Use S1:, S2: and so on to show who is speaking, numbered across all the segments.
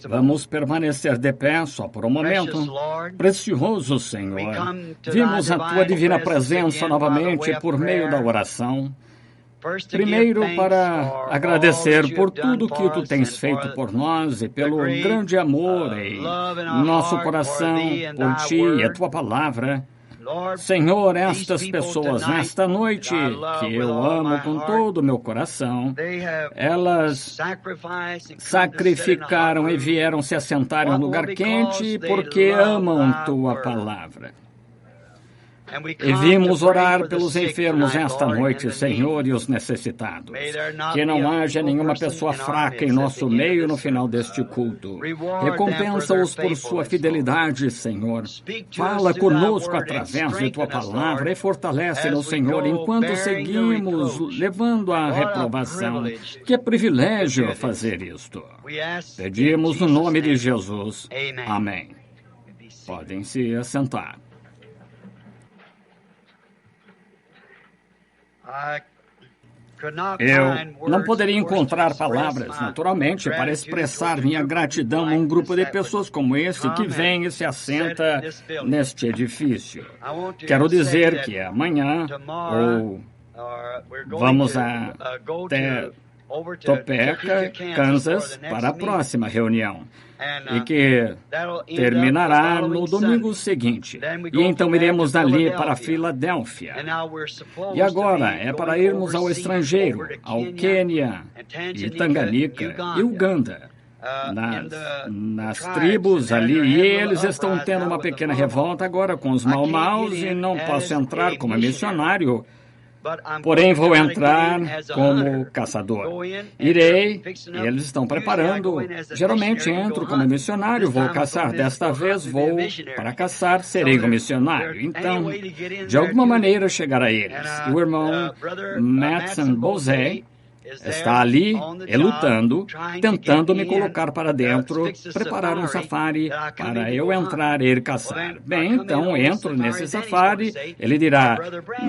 S1: Vamos permanecer de pé só por um momento. Precioso Senhor, vimos a Tua divina presença novamente por meio da oração. Primeiro, para agradecer por tudo que Tu tens feito por nós e pelo grande amor em nosso coração por Ti e a Tua palavra. Senhor, estas pessoas nesta noite, que eu amo com todo o meu coração, elas sacrificaram e vieram se assentar em um lugar quente porque amam Tua palavra. E vimos orar pelos enfermos esta noite, Senhor, e os necessitados. Que não haja nenhuma pessoa fraca em nosso meio no final deste culto. Recompensa-os por sua fidelidade, Senhor. Fala conosco através de Tua palavra e fortalece-nos, Senhor, enquanto seguimos levando a reprovação. Que privilégio fazer isto. Pedimos no nome de Jesus. Amém. Podem se assentar. Eu não poderia encontrar palavras, naturalmente, para expressar minha gratidão a um grupo de pessoas como esse que vem e se assenta neste edifício. Quero dizer que amanhã, ou vamos até Topeka, Kansas, para a próxima reunião, e que terminará no domingo seguinte. E então iremos dali para Filadélfia. E agora é para irmos ao estrangeiro, ao Quênia e Tanganica e Uganda. Nas tribos ali, e eles estão tendo uma pequena revolta agora com os mau-maus e não posso entrar como missionário. Porém, vou entrar como caçador. Irei, eles estão preparando. Geralmente entro como missionário, vou caçar. Desta vez vou para caçar, serei um missionário. Então, de alguma maneira, chegar a eles. E o irmão Matson Bozé está ali, lutando, tentando me colocar para dentro, preparar um safari para eu entrar e ir caçar. Bem, então entro nesse safari, ele dirá,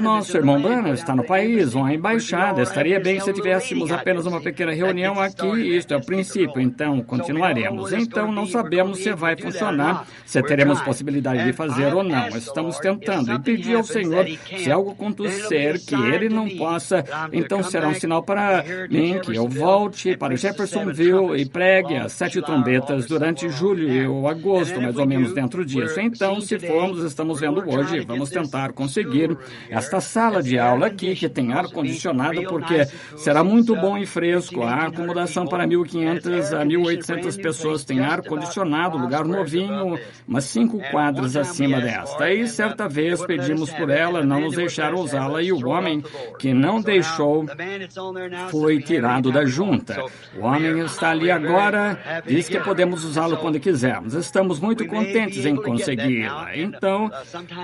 S1: nosso irmão Branham está no país, uma embaixada, estaria bem se tivéssemos apenas uma pequena reunião aqui, isto é o princípio, então continuaremos. Então não sabemos se vai funcionar, se teremos possibilidade de fazer ou não, estamos tentando. E pedi ao Senhor, se algo acontecer que ele não possa, então será um sinal para que eu volte para Jeffersonville e pregue as 7 trombetas durante julho ou agosto, mais ou menos dentro disso. Então, se formos, estamos vendo hoje, vamos tentar conseguir esta sala de aula aqui, que tem ar-condicionado, porque será muito bom e fresco. A acomodação para 1.500 a 1.800 pessoas tem ar-condicionado, lugar novinho, umas 5 quadras acima desta. E certa vez pedimos por ela não nos deixar usá-la, e o homem que não deixou foi tirado da junta. O homem está ali agora, diz que podemos usá-lo quando quisermos. Estamos muito contentes em consegui-la. Então,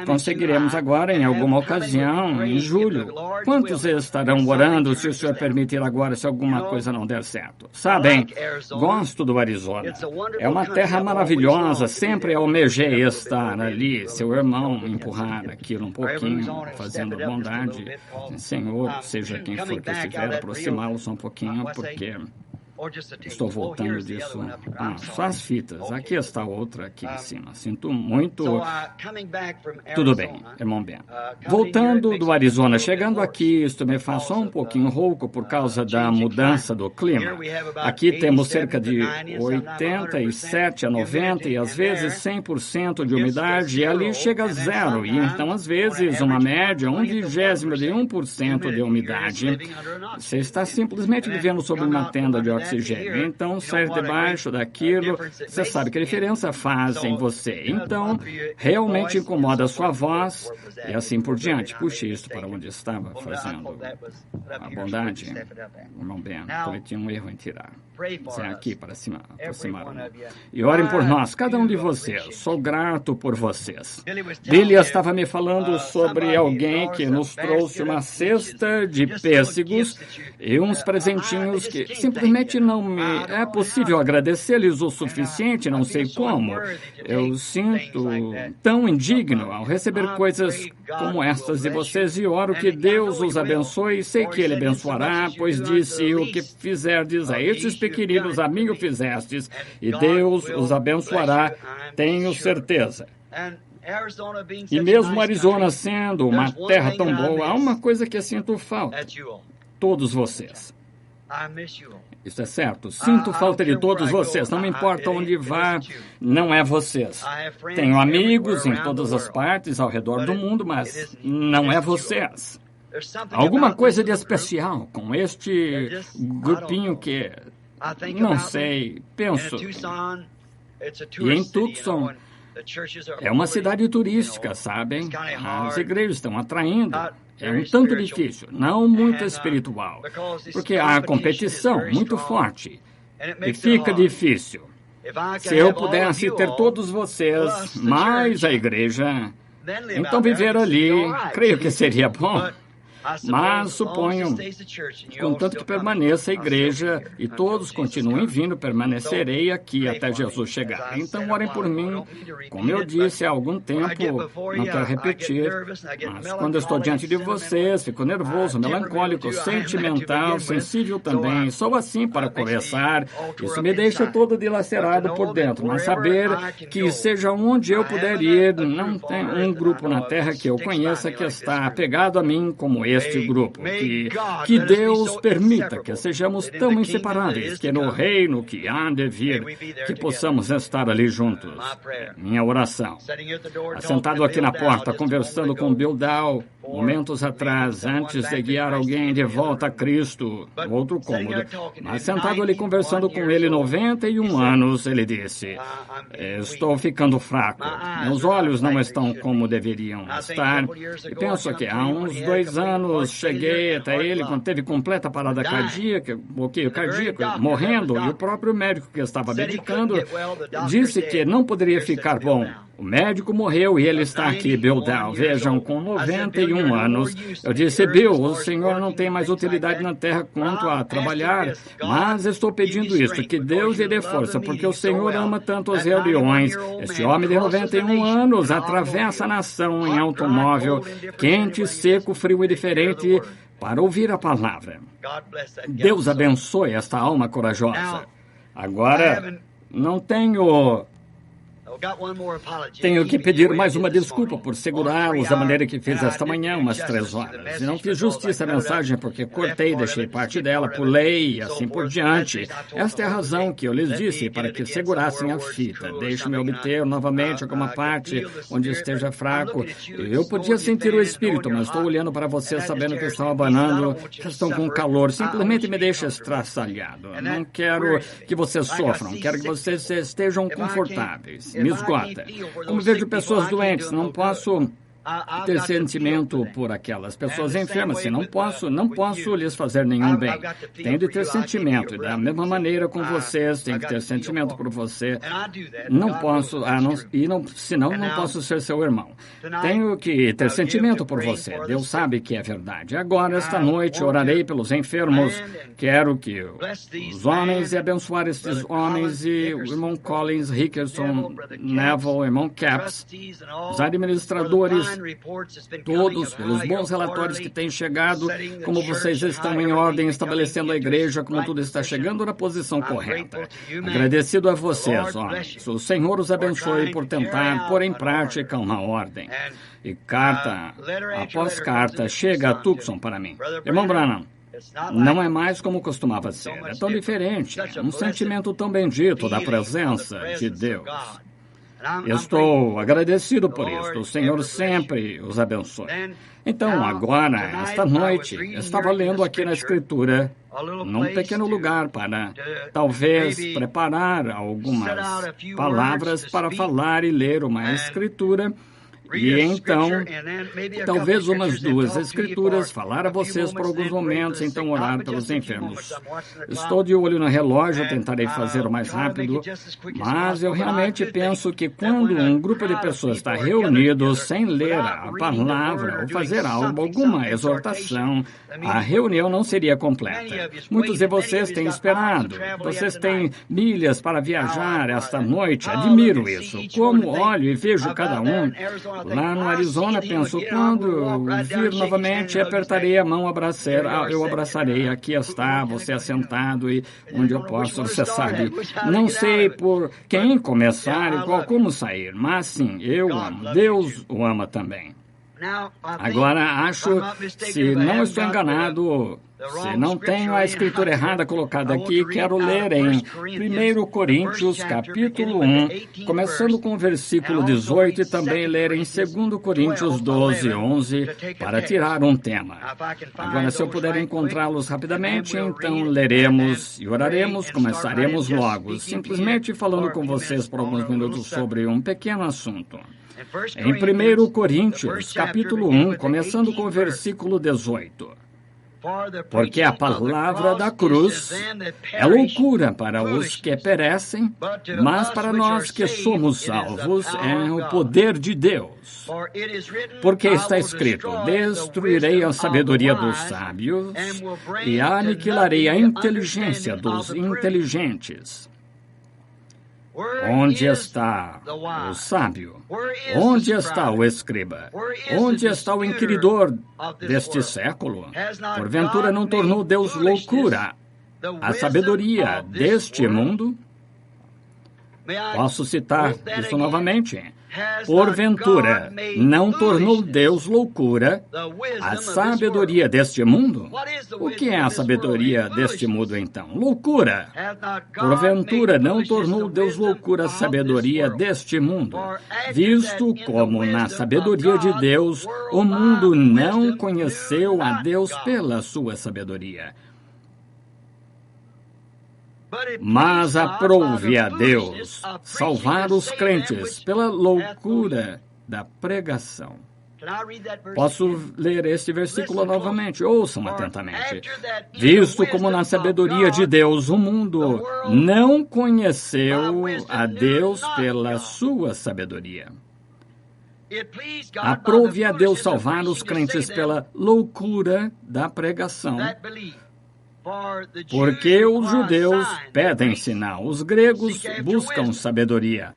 S1: conseguiremos agora em alguma ocasião, em julho. Quantos estarão orando se o Senhor permitir agora, se alguma coisa não der certo? Sabem, gosto do Arizona. É uma terra maravilhosa, sempre almejei estar ali. Seu irmão empurrar aquilo um pouquinho, fazendo bondade. Senhor, seja quem for que estiver, aproximá-lo só um pouquinho, porque estou voltando disso. Só as fitas. Aqui está outra aqui em cima. Sinto muito. Tudo bem, irmão Ben. Voltando do Arizona, chegando aqui, isto me faz só um pouquinho rouco por causa da mudança do clima. Aqui temos cerca de 87 a 90 e às vezes 100% de umidade, e ali chega a zero. E então, às vezes, uma média, 1/20 de 1% de umidade. Você está simplesmente vivendo sob uma tenda de oxigênio. Então, sair debaixo daquilo, você sabe que a diferença faz em você. Então, realmente incomoda a sua voz e assim por diante. Puxe isso para onde estava fazendo a bondade. Irmão Ben, cometi um erro em tirar. Você é aqui para cima, aproximar. E orem por nós, cada um de vocês. Sou grato por vocês. Billy estava me falando sobre alguém que nos trouxe uma cesta de pêssegos e uns presentinhos que simplesmente Simplesmente não me é possível agradecer-lhes o suficiente, não sei como. Eu sinto tão indigno ao receber coisas como estas de vocês e oro que Deus os abençoe. Sei que Ele abençoará, pois disse: o que fizerdes a estes pequeninos, a mim o fizestes, e Deus os abençoará, tenho certeza. E mesmo Arizona sendo uma terra tão boa, há uma coisa que eu sinto falta. Todos vocês. Isso é certo. Sinto falta de todos vocês. Não me importa onde vá, não é vocês. Tenho amigos em todas as partes ao redor do mundo, mas não é vocês. Alguma coisa de especial com este grupinho que, não sei, penso. E em Tucson, é uma cidade turística, sabem? As igrejas estão atraindo. É um tanto difícil, não muito espiritual, porque há competição muito forte e fica difícil. Se eu pudesse ter todos vocês, mais a igreja, então viver ali, creio que seria bom. Mas suponho, contanto que permaneça a igreja e todos continuem vindo, permanecerei aqui até Jesus chegar. Então, orem por mim. Como eu disse há algum tempo, não quero repetir, mas quando eu estou diante de vocês, fico nervoso, melancólico, sentimental, sensível também. Sou assim para conversar. Isso me deixa todo dilacerado por dentro. Mas saber que seja onde eu puder ir, não tem um grupo na Terra que eu conheça que está apegado a mim como este grupo. Que Deus permita que sejamos tão inseparáveis que no reino que há de vir, que possamos estar ali juntos. Minha oração. Assentado aqui na porta, conversando com Bill Dow, momentos atrás, antes de guiar alguém de volta a Cristo, outro cômodo, mas sentado ali conversando com ele, 91 anos, ele disse: estou ficando fraco. Meus olhos não estão como deveriam estar. E penso que há uns 2 anos cheguei até ele quando teve completa parada cardíaca, bloqueio cardíaco, morrendo, e o próprio médico que estava medicando disse que não poderia ficar bom. O médico morreu e ele está aqui, Bill Dow. Vejam, com 91 anos. Eu disse: Bill, o senhor não tem mais utilidade na terra quanto a trabalhar, mas estou pedindo isso, que Deus lhe dê força, porque o senhor ama tanto os reuniões. Este homem de 91 anos atravessa a nação em automóvel, quente, seco, frio e diferente, para ouvir a palavra. Deus abençoe esta alma corajosa. Agora, não tenho que pedir mais uma desculpa por segurá-los da maneira que fiz esta manhã, umas 3 horas. E não fiz justiça à mensagem porque cortei, deixei parte dela, pulei e assim por diante. Esta é a razão que eu lhes disse, para que segurassem a fita. Deixe-me obter novamente alguma parte onde esteja fraco. Eu podia sentir o espírito, mas estou olhando para vocês sabendo que estão abanando, que estão com calor. Simplesmente me deixa estraçalhado. Não quero que vocês sofram, quero que vocês estejam confortáveis. Me esgota. Como vejo pessoas doentes, não posso ter sentimento por aquelas pessoas enfermas. Se não posso lhes fazer nenhum bem. Tenho de ter sentimento. E da mesma maneira com vocês, tenho que ter sentimento por você. Não posso, senão não posso ser seu irmão. Tenho que ter sentimento por você. Deus sabe que é verdade. Agora, esta noite, orarei pelos enfermos. Quero que os homens e abençoar estes homens e o irmão Collins, Rickerson, Neville, o irmão Capps, os administradores, todos, pelos bons relatórios que têm chegado, como vocês estão em ordem, estabelecendo a igreja, como tudo está chegando na posição correta. Agradecido a vocês, homens. O Senhor os abençoe por tentar pôr em prática uma ordem. E carta após carta chega a Tucson para mim. Irmão Branham, não é mais como costumava ser. É tão diferente. Um sentimento tão bendito da presença de Deus. Estou agradecido por isso. O Senhor sempre os abençoe. Então, agora, esta noite, estava lendo aqui na Escritura, num pequeno lugar, para talvez preparar algumas palavras para falar e ler uma Escritura. E então, talvez umas 2 escrituras, falar a vocês por alguns momentos, então orar pelos enfermos. Estou de olho no relógio, tentarei fazer o mais rápido, mas eu realmente penso que quando um grupo de pessoas está reunido sem ler a palavra ou fazer algo, alguma exortação, a reunião não seria completa. Muitos de vocês têm esperado, vocês têm milhas para viajar esta noite, admiro isso. Como olho e vejo cada um, lá no Arizona, penso, quando vir novamente, apertarei a mão, eu abraçarei, aqui está, você assentado e onde eu posso, você sabe. Não sei por quem começar e como sair, mas sim, eu amo. Deus o ama também. Agora, acho, se não estou enganado, se não tenho a escritura errada colocada aqui, quero ler em 1 Coríntios, capítulo 1, começando com o versículo 18, e também ler em 2 Coríntios 12, 11, para tirar um tema. Agora, se eu puder encontrá-los rapidamente, então leremos e oraremos, começaremos logo, simplesmente falando com vocês por alguns minutos sobre um pequeno assunto. Em 1 Coríntios, capítulo 1, começando com o versículo 18. Porque a palavra da cruz é loucura para os que perecem, mas para nós que somos salvos é o poder de Deus. Porque está escrito, destruirei a sabedoria dos sábios e aniquilarei a inteligência dos inteligentes. Onde está o sábio? Onde está o escriba? Onde está o inquiridor deste século? Porventura não tornou Deus loucura a sabedoria deste mundo? Posso citar isso novamente. Porventura, não tornou Deus loucura a sabedoria deste mundo? O que é a sabedoria deste mundo, então? Loucura! Porventura, não tornou Deus loucura a sabedoria deste mundo, visto como na sabedoria de Deus o mundo não conheceu a Deus pela sua sabedoria. Mas aprouve a Deus salvar os crentes pela loucura da pregação. Posso ler este versículo novamente? Ouçam atentamente. Visto como na sabedoria de Deus o mundo não conheceu a Deus pela sua sabedoria. Aprouve a Deus salvar os crentes pela loucura da pregação. Porque os judeus pedem sinal, os gregos buscam sabedoria.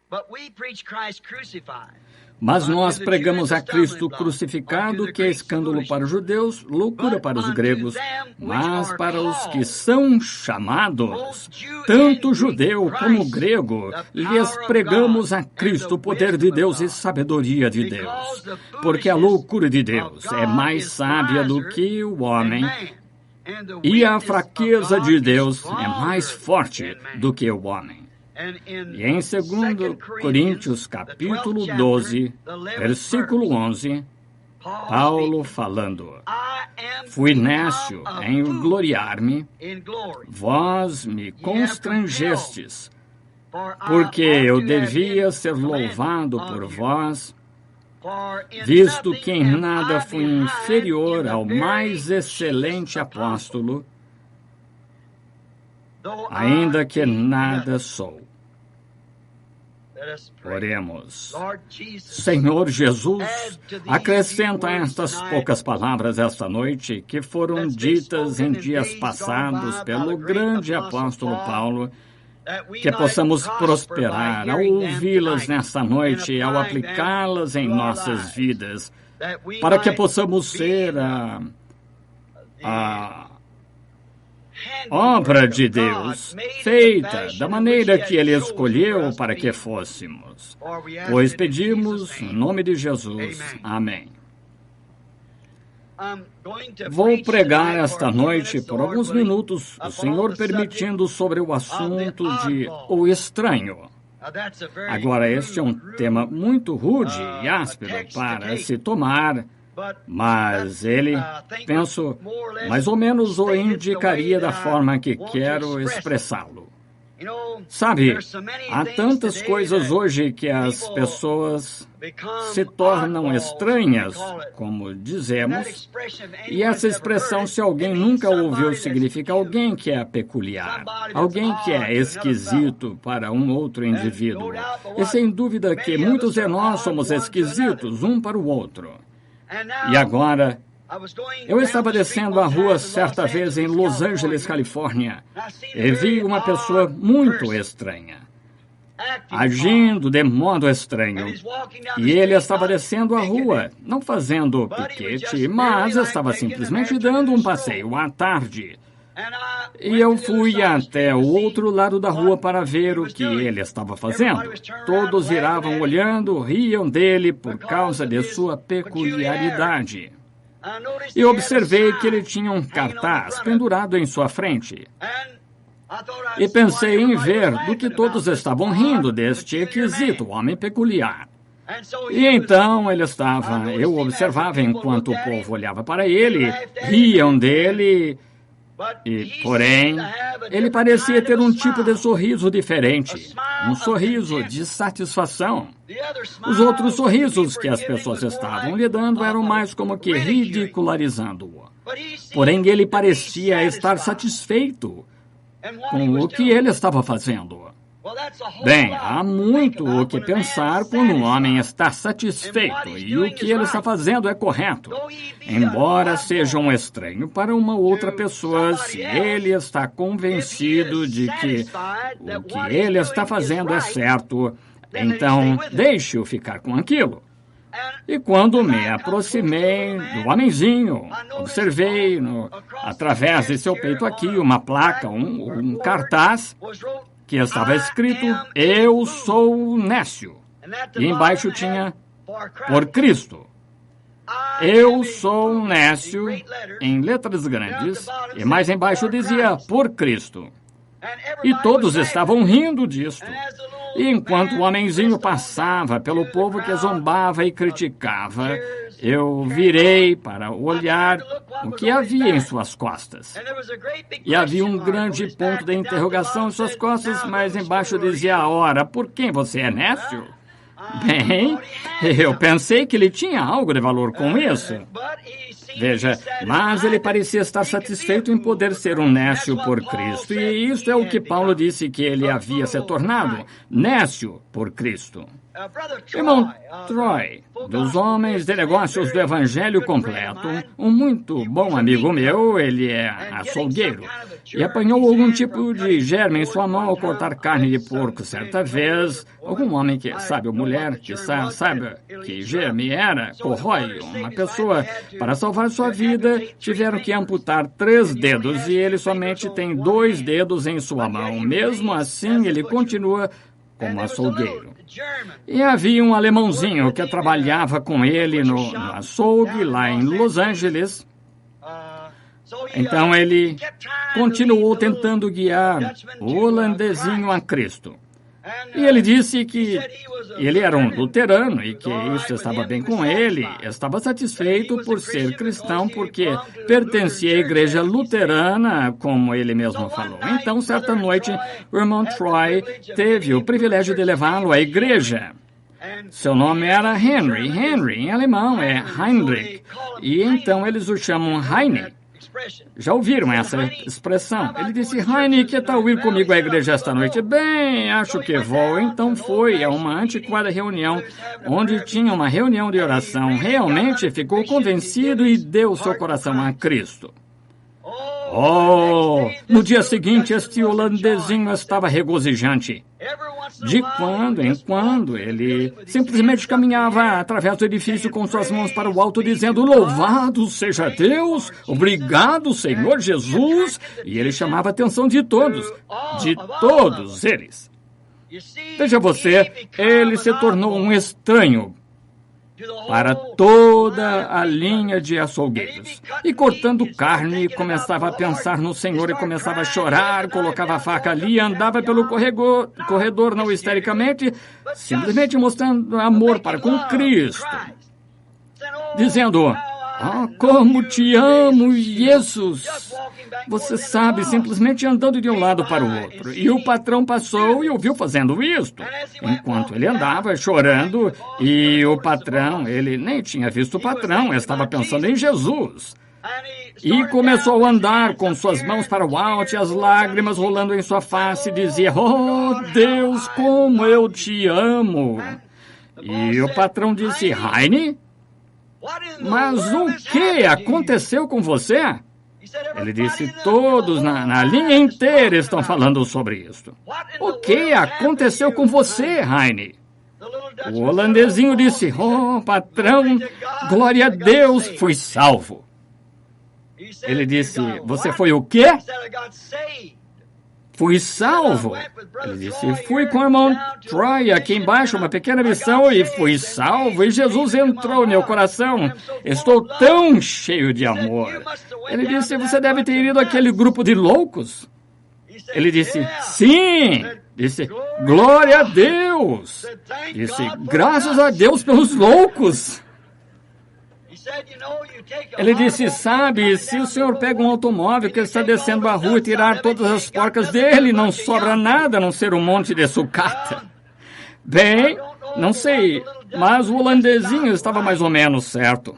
S1: Mas nós pregamos a Cristo crucificado, que é escândalo para os judeus, loucura para os gregos, mas para os que são chamados, tanto judeu como grego, lhes pregamos a Cristo, o poder de Deus e sabedoria de Deus. Porque a loucura de Deus é mais sábia do que o homem, e a fraqueza de Deus é mais forte do que o homem. E em 2 Coríntios, capítulo 12, versículo 11, Paulo falando, fui nécio em gloriar-me, vós me constrangestes, porque eu devia ser louvado por vós, visto que em nada fui inferior ao mais excelente apóstolo, ainda que nada sou. Oremos. Senhor Jesus, acrescenta a estas poucas palavras esta noite que foram ditas em dias passados pelo grande apóstolo Paulo, que possamos prosperar ao ouvi-las nesta noite e ao aplicá-las em nossas vidas, para que possamos ser a obra de Deus, feita da maneira que Ele escolheu para que fôssemos. Pois pedimos, no nome de Jesus. Amém. Vou pregar esta noite por alguns minutos, o Senhor permitindo, sobre o assunto de o estranho. Agora, este é um tema muito rude e áspero para se tomar, mas ele, penso, mais ou menos o indicaria da forma que quero expressá-lo. Sabe, há tantas coisas hoje que as pessoas se tornam estranhas, como dizemos, e essa expressão, se alguém nunca ouviu, significa alguém que é peculiar, alguém que é esquisito para um outro indivíduo. E sem dúvida que muitos de nós somos esquisitos um para o outro. E agora, eu estava descendo a rua certa vez em Los Angeles, Califórnia, e vi uma pessoa muito estranha, agindo de modo estranho. E ele estava descendo a rua, não fazendo piquete, mas estava simplesmente dando um passeio à tarde. E eu fui até o outro lado da rua para ver o que ele estava fazendo. Todos viravam olhando, riam dele por causa de sua peculiaridade. E observei que ele tinha um cartaz pendurado em sua frente. E pensei em ver do que todos estavam rindo deste esquisito homem peculiar. E então eu observava enquanto o povo olhava para ele, riam dele, porém, ele parecia ter um tipo de sorriso diferente, um sorriso de satisfação. Os outros sorrisos que as pessoas estavam lhe dando eram mais como que ridicularizando-o. Porém, ele parecia estar satisfeito com o que ele estava fazendo. Bem, há muito o que pensar quando um homem está satisfeito e o que ele está fazendo é correto. Embora seja um estranho para uma outra pessoa, se ele está convencido de que o que ele está fazendo é certo, então deixe-o ficar com aquilo. E quando me aproximei do homenzinho, observei através de seu peito aqui uma placa, um cartaz, que estava escrito, "Eu sou Nécio", e embaixo tinha, "Por Cristo". "Eu sou Nécio", em letras grandes, e mais embaixo dizia, "Por Cristo". E todos estavam rindo disto. E enquanto o homenzinho passava pelo povo que zombava e criticava, eu virei para olhar o que havia em suas costas. E havia um grande ponto de interrogação em suas costas, mas embaixo dizia, "Ora, por quem você é Nécio?" Bem, eu pensei que ele tinha algo de valor com isso. Veja, mas ele parecia estar satisfeito em poder ser um nécio por Cristo. E isso é o que Paulo disse que ele havia se tornado, nécio por Cristo. Irmão Troy, dos homens de negócios do Evangelho Completo, um muito bom amigo meu, ele é açougueiro, e apanhou algum tipo de germe em sua mão ao cortar carne de porco certa vez. Algum homem que sabe, ou mulher que sabe que germe era, corrói uma pessoa. Para salvar sua vida, tiveram que amputar 3 dedos e ele somente tem 2 dedos em sua mão. Mesmo assim, ele continua como açougueiro. E havia um alemãozinho que trabalhava com ele no açougue lá em Los Angeles. Então ele continuou tentando guiar o holandesinho a Cristo. E ele disse que ele era um luterano e que isso estava bem com ele, estava satisfeito por ser cristão porque pertencia à igreja luterana, como ele mesmo falou. Então, certa noite, o irmão Troy teve o privilégio de levá-lo à igreja. Seu nome era Henry. Henry, em alemão, é Heinrich. E então eles o chamam Heine. Já ouviram essa expressão? Ele disse, Heine, que tal ir comigo à igreja esta noite? Bem, acho que vou. Então foi a uma antiquada reunião, onde tinha uma reunião de oração. Realmente ficou convencido e deu seu coração a Cristo. Oh, no dia seguinte, este holandesinho estava regozijante. De quando em quando, ele simplesmente caminhava através do edifício com suas mãos para o alto, dizendo, "Louvado seja Deus, obrigado, Senhor Jesus." E ele chamava a atenção de todos eles. Veja você, ele se tornou um estranho para toda a linha de açougueiros. E cortando carne, começava a pensar no Senhor e começava a chorar, colocava a faca ali e andava pelo corredor não histericamente, simplesmente mostrando amor para com Cristo. Dizendo, Ah, como te amo, Jesus! Você sabe, simplesmente andando de um lado para o outro. E o patrão passou e o viu fazendo isto. Enquanto ele andava chorando, e o patrão, ele nem tinha visto o patrão, estava pensando em Jesus. E começou a andar com suas mãos para o alto e as lágrimas rolando em sua face, e dizia: oh, Deus, como eu te amo! E o patrão disse: Heine, mas o que aconteceu com você? Ele disse: todos na linha inteira estão falando sobre isso. O que aconteceu com você, Heine? O holandesinho disse: oh, patrão, glória a Deus, fui salvo. Ele disse: você foi o quê? Fui salvo. Ele disse: fui com o irmão Troy aqui embaixo, uma pequena missão, e fui salvo, e Jesus entrou no meu coração. Estou tão cheio de amor. Ele disse: você deve ter ido àquele grupo de loucos. Ele disse: sim. Disse: glória a Deus. Disse: graças a Deus pelos loucos. Ele disse: sabe, se o senhor pega um automóvel que está descendo a rua e tirar todas as porcas dele, não sobra nada a não ser um monte de sucata. Bem, não sei, mas o holandesinho estava mais ou menos certo.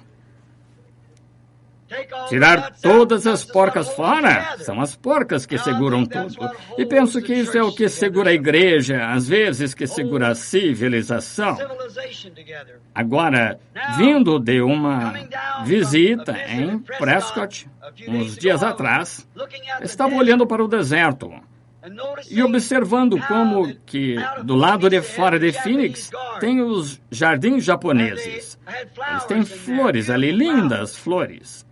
S1: Tirar todas as porcas fora? São as porcas que seguram tudo. E penso que isso é o que segura a igreja, às vezes que segura a civilização. Agora, vindo de uma visita em Prescott, uns dias atrás, estava olhando para o deserto e observando como que, do lado de fora de Phoenix, tem os jardins japoneses. Eles têm flores ali, lindas flores.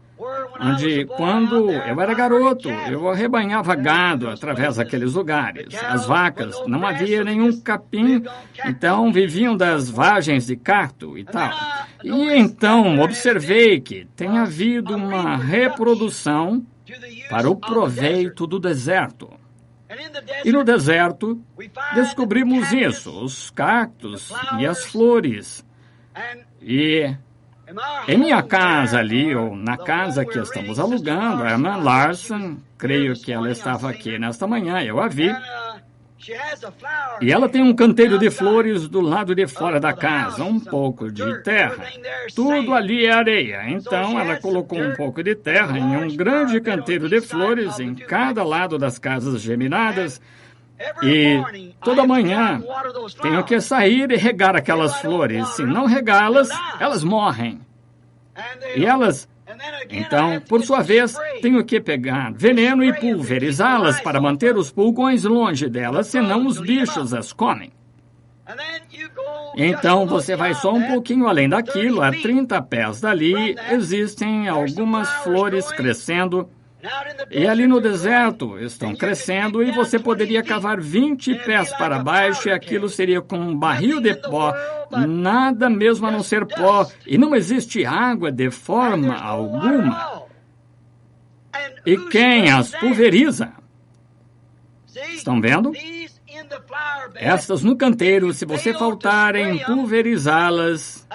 S1: Onde, quando eu era garoto, eu arrebanhava gado através daqueles lugares. As vacas, não havia nenhum capim, então viviam das vagens de carto e tal. E então observei que tem havido uma reprodução para o proveito do deserto. E no deserto, descobrimos isso, os cactos e as flores. E em minha casa ali, ou na casa que estamos alugando, a irmã Larson, creio que ela estava aqui nesta manhã, eu a vi. E ela tem um canteiro de flores do lado de fora da casa, um pouco de terra. Tudo ali é areia, então ela colocou um pouco de terra em um grande canteiro de flores em cada lado das casas geminadas. E toda manhã tenho que sair e regar aquelas flores. Se não regá-las, elas morrem. E elas, então, por sua vez, tenho que pegar veneno e pulverizá-las para manter os pulgões longe delas, senão os bichos as comem. Então, você vai só um pouquinho além daquilo, a 30 pés dali, existem algumas flores crescendo. E ali no deserto estão crescendo e você poderia cavar 20 pés para baixo e aquilo seria com um barril de pó, nada mesmo a não ser pó, e não existe água de forma alguma. E quem as pulveriza? Estão vendo? Estas no canteiro, se você faltar em pulverizá-las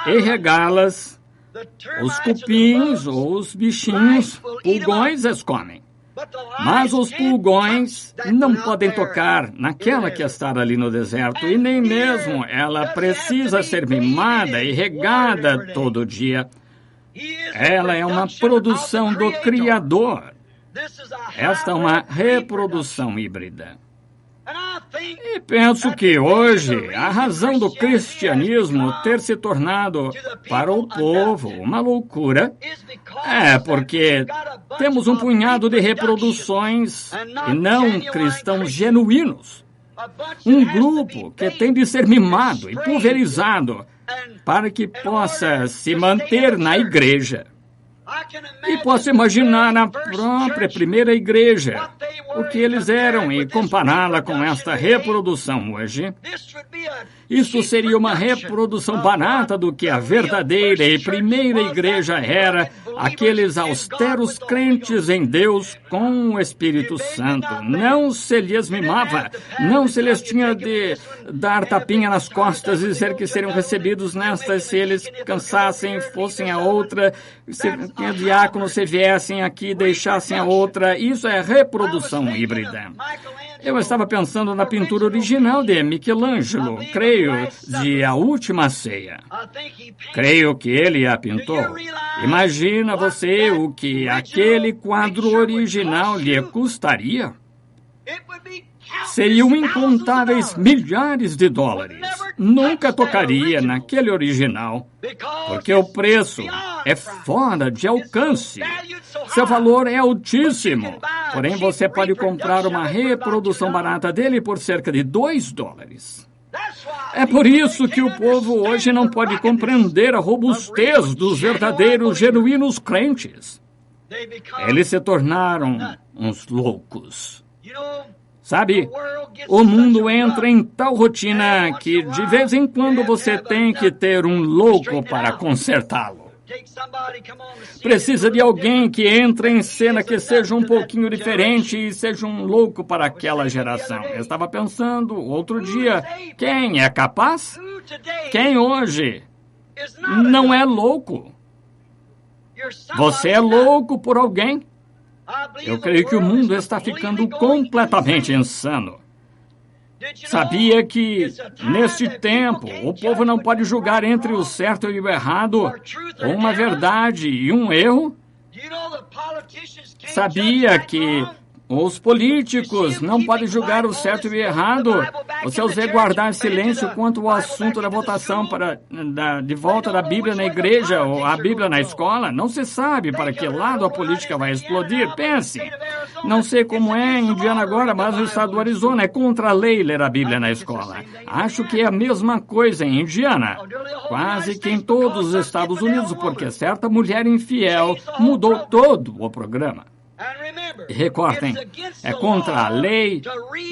S1: e regá-las, os cupins ou os bichinhos, pulgões, as comem. Mas os pulgões não podem tocar naquela que está ali no deserto e nem mesmo ela precisa ser mimada e regada todo dia. Ela é uma produção do Criador. Esta é uma reprodução híbrida. E penso que hoje a razão do cristianismo ter se tornado para o povo uma loucura é porque temos um punhado de reproduções e não cristãos genuínos. Um grupo que tem de ser mimado e pulverizado para que possa se manter na igreja. E posso imaginar na própria primeira igreja o que eles eram e compará-la com esta reprodução hoje. Isso seria uma reprodução barata do que a verdadeira e primeira igreja era aqueles austeros crentes em Deus com o Espírito Santo. Não se lhes mimava, não se lhes tinha de dar tapinha nas costas e dizer que seriam recebidos nestas se eles cansassem, fossem a outra, se diáconos se viessem aqui e deixassem a outra. Isso é reprodução híbrida. Eu estava pensando na pintura original de Michelangelo, creio, de A Última Ceia. Creio que ele a pintou. Imagina você o que aquele quadro original lhe custaria? Seriam incontáveis milhares de dólares. Nunca tocaria naquele original, porque o preço é fora de alcance. Seu valor é altíssimo. Porém, você pode comprar uma reprodução barata dele por cerca de $2. É por isso que o povo hoje não pode compreender a robustez dos verdadeiros, genuínos crentes. Eles se tornaram uns loucos. Sabe, o mundo entra em tal rotina que de vez em quando você tem que ter um louco para consertá-lo. Precisa de alguém que entre em cena que seja um pouquinho diferente e seja um louco para aquela geração. Eu estava pensando outro dia, quem é capaz? Quem hoje não é louco? Você é louco por alguém? Eu creio que o mundo está ficando completamente insano. Sabia que, neste tempo, o povo não pode julgar entre o certo e o errado, ou uma verdade e um erro? Sabia que os políticos não podem julgar o certo e o errado? Você os vê guardar silêncio quanto ao assunto da votação de volta da Bíblia na igreja ou a Bíblia na escola? Não se sabe para que lado a política vai explodir. Pense. Não sei como é em Indiana agora, mas no estado do Arizona é contra a lei ler a Bíblia na escola. Acho que é a mesma coisa em Indiana. Quase que em todos os Estados Unidos, porque certa mulher infiel mudou todo o programa. Recordem, é contra a lei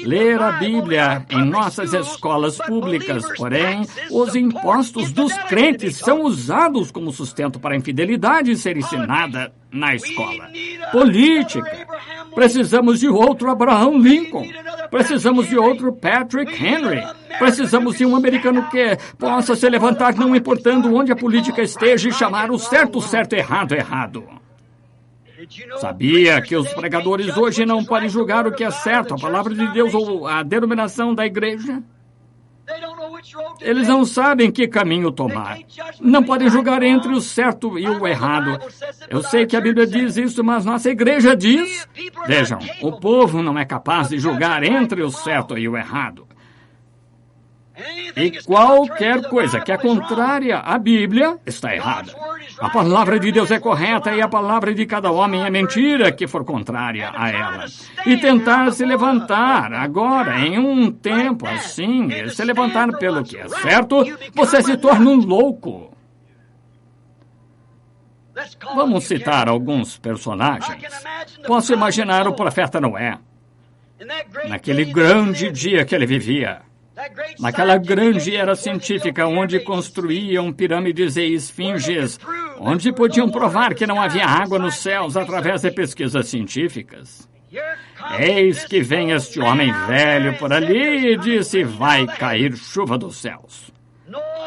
S1: ler a Bíblia em nossas escolas públicas, porém, os impostos dos crentes são usados como sustento para a infidelidade ser ensinada na escola. Política. Precisamos de outro Abraham Lincoln. Precisamos de outro Patrick Henry. Precisamos de um americano que possa se levantar não importando onde a política esteja e chamar o certo certo, errado errado. Sabia que os pregadores hoje não podem julgar o que é certo, a palavra de Deus ou a denominação da igreja? Eles não sabem que caminho tomar. Não podem julgar entre o certo e o errado. Eu sei que a Bíblia diz isso, mas nossa igreja diz... Vejam, o povo não é capaz de julgar entre o certo e o errado. E qualquer coisa que é contrária à Bíblia está errada. A palavra de Deus é correta e a palavra de cada homem é mentira que for contrária a ela. E tentar se levantar agora, em um tempo assim, se levantar pelo que é certo, você se torna um louco. Vamos citar alguns personagens. Posso imaginar o profeta Noé, naquele grande dia que ele vivia. Naquela grande era científica onde construíam pirâmides e esfinges, onde podiam provar que não havia água nos céus através de pesquisas científicas. Eis que vem este homem velho por ali e disse, vai cair chuva dos céus.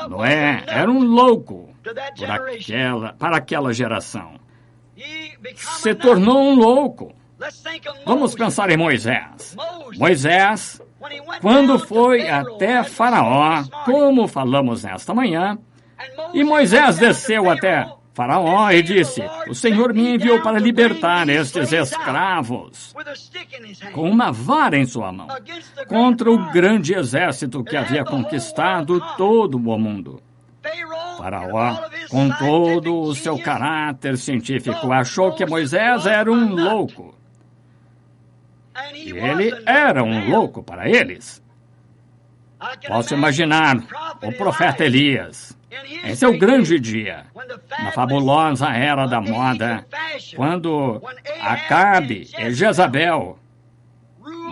S1: Noé era um louco para aquela geração. Se tornou um louco. Vamos pensar em Moisés. Moisés, quando foi até Faraó, como falamos nesta manhã, e Moisés desceu até Faraó e disse, o Senhor me enviou para libertar estes escravos com uma vara em sua mão, contra o grande exército que havia conquistado todo o mundo. Faraó, com todo o seu caráter científico, achou que Moisés era um louco. E ele era um louco para eles. Posso imaginar o profeta Elias, em seu grande dia, na fabulosa era da moda, quando Acabe e Jezabel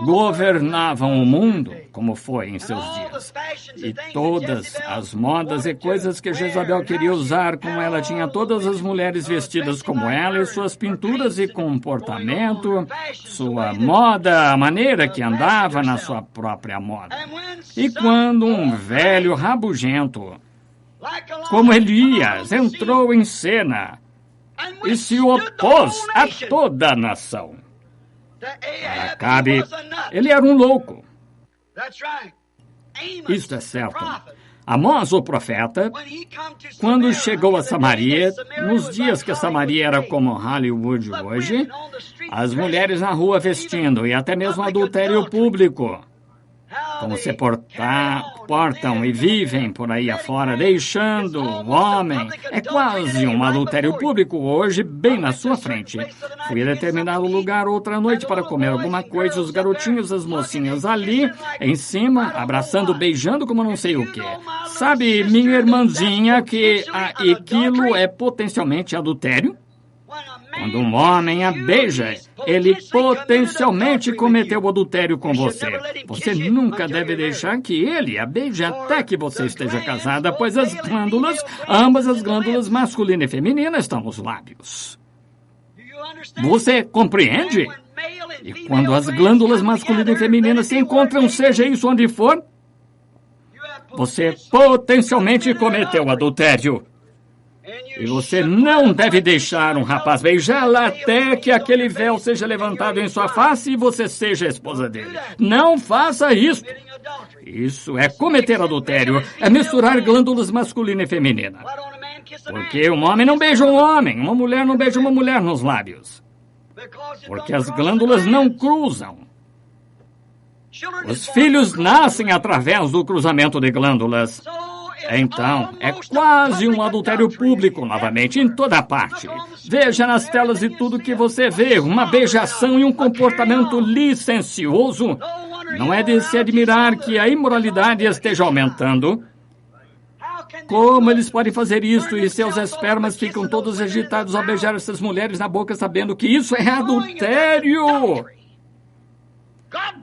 S1: governavam o mundo, como foi em seus dias. E todas as modas e coisas que Jezabel queria usar, como ela tinha todas as mulheres vestidas como ela, e suas pinturas e comportamento, sua moda, a maneira que andava na sua própria moda. E quando um velho rabugento, como Elias, entrou em cena e se opôs a toda a nação. Para Acabe, ele era um louco. Isto é certo. Amós, o profeta, quando chegou a Samaria, nos dias que Samaria era como Hollywood hoje, as mulheres na rua vestindo e até mesmo adultério público, como se portam e vivem por aí afora, deixando o homem. É quase um adultério público hoje, bem na sua frente. Fui a determinado lugar outra noite para comer alguma coisa, os garotinhos, as mocinhas ali, em cima, abraçando, beijando como não sei o quê. Sabe, minha irmãzinha, que aquilo é potencialmente adultério? Quando um homem a beija, ele potencialmente cometeu o adultério com você. Você nunca deve deixar que ele a beije até que você esteja casada, pois as glândulas, ambas as glândulas masculina e feminina, estão nos lábios. Você compreende? E quando as glândulas masculina e feminina se encontram, seja isso onde for, você potencialmente cometeu adultério. E você não deve deixar um rapaz beijá-la até que aquele véu seja levantado em sua face e você seja a esposa dele. Não faça isso. Isso é cometer adultério, é misturar glândulas masculina e feminina. Porque um homem não beija um homem, uma mulher não beija uma mulher nos lábios. Porque as glândulas não cruzam. Os filhos nascem através do cruzamento de glândulas. Então, é quase um adultério público, novamente, em toda parte. Veja nas telas e tudo que você vê, uma beijação e um comportamento licencioso. Não é de se admirar que a imoralidade esteja aumentando. Como eles podem fazer isso e seus espermas ficam todos agitados ao beijar essas mulheres na boca, sabendo que isso é adultério?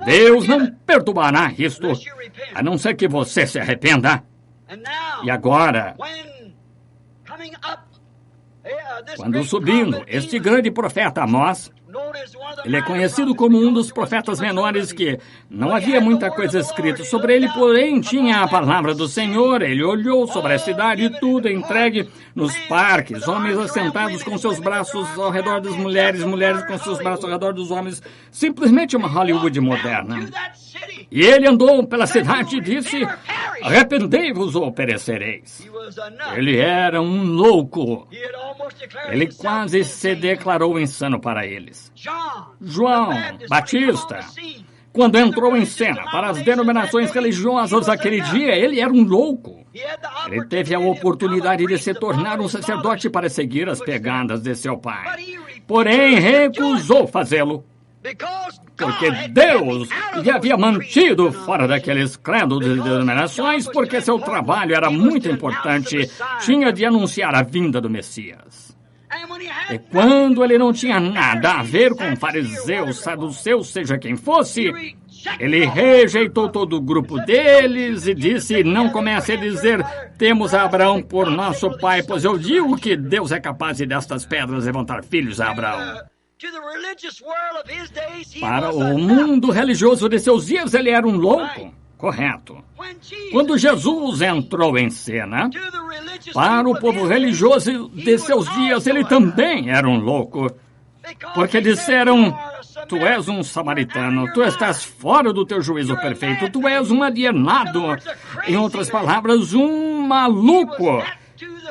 S1: Deus não perdoará isto, a não ser que você se arrependa. E agora, quando subindo, este grande profeta Amós, ele é conhecido como um dos profetas menores que não havia muita coisa escrita sobre ele, porém tinha a palavra do Senhor. Ele olhou sobre a cidade e tudo entregue nos parques, homens assentados com seus braços ao redor das mulheres, mulheres com seus braços ao redor dos homens, simplesmente uma Hollywood moderna. E ele andou pela cidade e disse: arrependei-vos ou perecereis. Ele era um louco. Ele quase se declarou insano para eles. João Batista, quando entrou em cena para as denominações religiosas aquele dia, ele era um louco. Ele teve a oportunidade de se tornar um sacerdote para seguir as pegadas de seu pai. Porém, recusou fazê-lo. Porque Deus lhe havia mantido fora daqueles credos e denominações, porque seu trabalho era muito importante, tinha de anunciar a vinda do Messias. E quando ele não tinha nada a ver com fariseus, saduceus, seja quem fosse, ele rejeitou todo o grupo deles e disse: não comece a dizer, temos a Abraão por nosso pai, pois eu digo que Deus é capaz de destas pedras levantar filhos a Abraão. Para o mundo religioso de seus dias, ele era um louco. Correto. Quando Jesus entrou em cena, para o povo religioso de seus dias, ele também era um louco. Porque disseram: tu és um samaritano, tu estás fora do teu juízo perfeito, tu és um alienado. Em outras palavras, um maluco.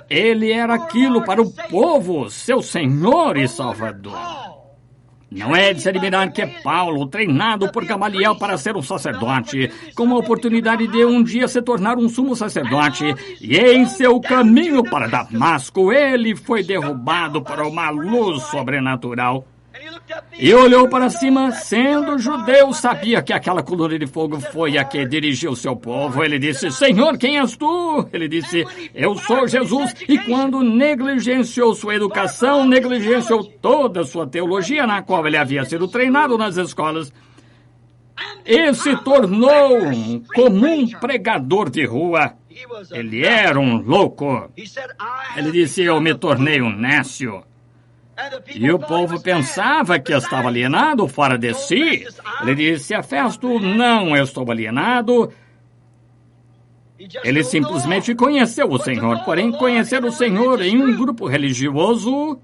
S1: Ele era aquilo para o povo, seu Senhor e Salvador. Não é de se admirar que Paulo, treinado por Gamaliel para ser um sacerdote, com a oportunidade de um dia se tornar um sumo sacerdote, e em seu caminho para Damasco, ele foi derrubado por uma luz sobrenatural. E olhou para cima, sendo judeu, sabia que aquela coluna de fogo foi a que dirigiu seu povo. Ele disse: Senhor, quem és tu? Ele disse: eu sou Jesus. E quando negligenciou sua educação, negligenciou toda a sua teologia, na qual ele havia sido treinado nas escolas, e se tornou um comum pregador de rua. Ele era um louco. Ele disse, eu me tornei um nécio. E o povo pensava que estava alienado, fora de si. Ele disse a Festo, não, eu estou alienado. Ele simplesmente conheceu o Senhor. Porém, conhecer o Senhor em um grupo religioso...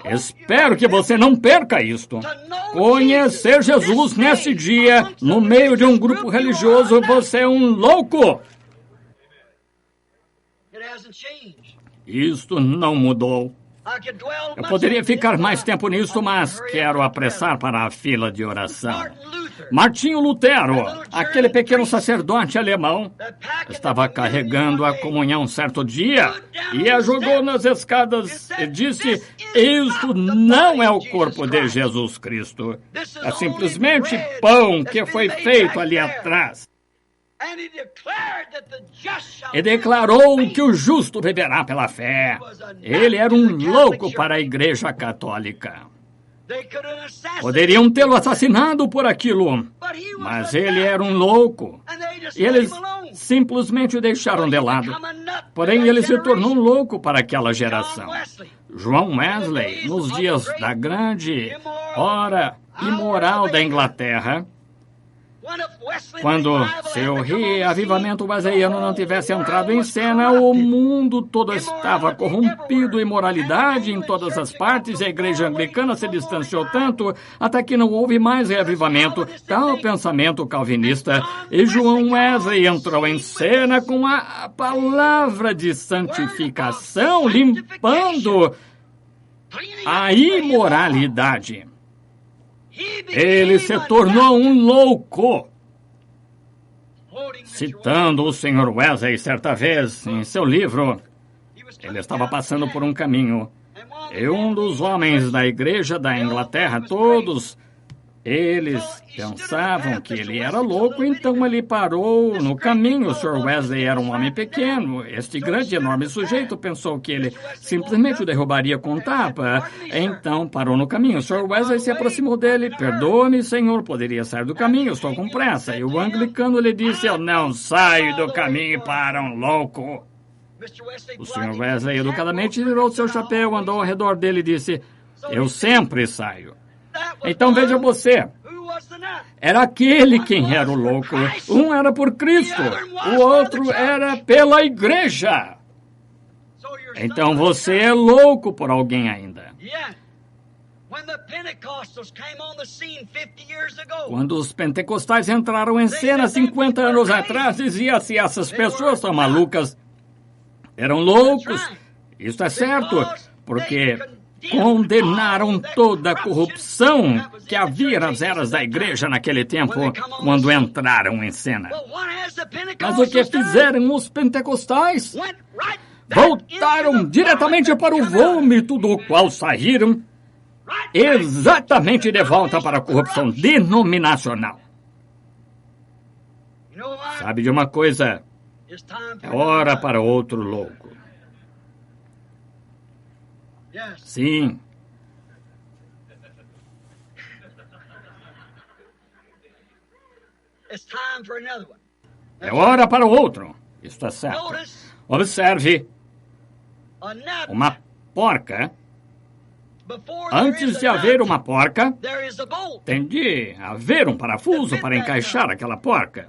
S1: Espero que você não perca isto. Conhecer Jesus nesse dia, no meio de um grupo religioso, você é um louco. Isto não mudou. Eu poderia ficar mais tempo nisto, mas quero apressar para a fila de oração. Martinho Lutero, aquele pequeno sacerdote alemão, estava carregando a comunhão certo dia e a jogou nas escadas e disse, isto não é o corpo de Jesus Cristo. É simplesmente pão que foi feito ali atrás. E declarou que o justo viverá pela fé. Ele era um louco para a Igreja Católica. Poderiam tê-lo assassinado por aquilo, mas ele era um louco. E eles simplesmente o deixaram de lado. Porém, ele se tornou um louco para aquela geração. João Wesley, nos dias da grande hora imoral da Inglaterra, quando seu reavivamento wesleyano não tivesse entrado em cena, o mundo todo estava corrompido, imoralidade em todas as partes, e a igreja anglicana se distanciou tanto até que não houve mais reavivamento, tal pensamento calvinista, e João Wesley entrou em cena com a palavra de santificação, limpando a imoralidade. Ele se tornou um louco. Citando o Sr. Wesley certa vez em seu livro, ele estava passando por um caminho. E um dos homens da igreja da Inglaterra, todos eles pensavam que ele era louco, então ele parou no caminho. O Sr. Wesley era um homem pequeno. Este grande, enorme sujeito pensou que ele simplesmente o derrubaria com tapa. Então parou no caminho. O Sr. Wesley se aproximou dele. Perdoe-me, senhor, poderia sair do caminho, eu estou com pressa. E o anglicano lhe disse, eu não saio do caminho para um louco. O Sr. Wesley educadamente tirou seu chapéu, andou ao redor dele e disse, eu sempre saio. Então veja você, era aquele quem era o louco. Um era por Cristo, o outro era pela igreja. Então você é louco por alguém ainda. Quando os pentecostais entraram em cena 50 anos atrás, dizia-se, essas pessoas são malucas, eram loucos. Isso é certo, porque condenaram toda a corrupção que havia nas eras da igreja naquele tempo, quando entraram em cena. Mas o que fizeram os pentecostais? Voltaram diretamente para o vômito do qual saíram, exatamente de volta para a corrupção denominacional. Sabe de uma coisa? É hora para outro louco. Sim. É hora para o outro. Está certo. Observe. Uma porca. Antes de haver uma porca, tem de haver um parafuso para encaixar aquela porca.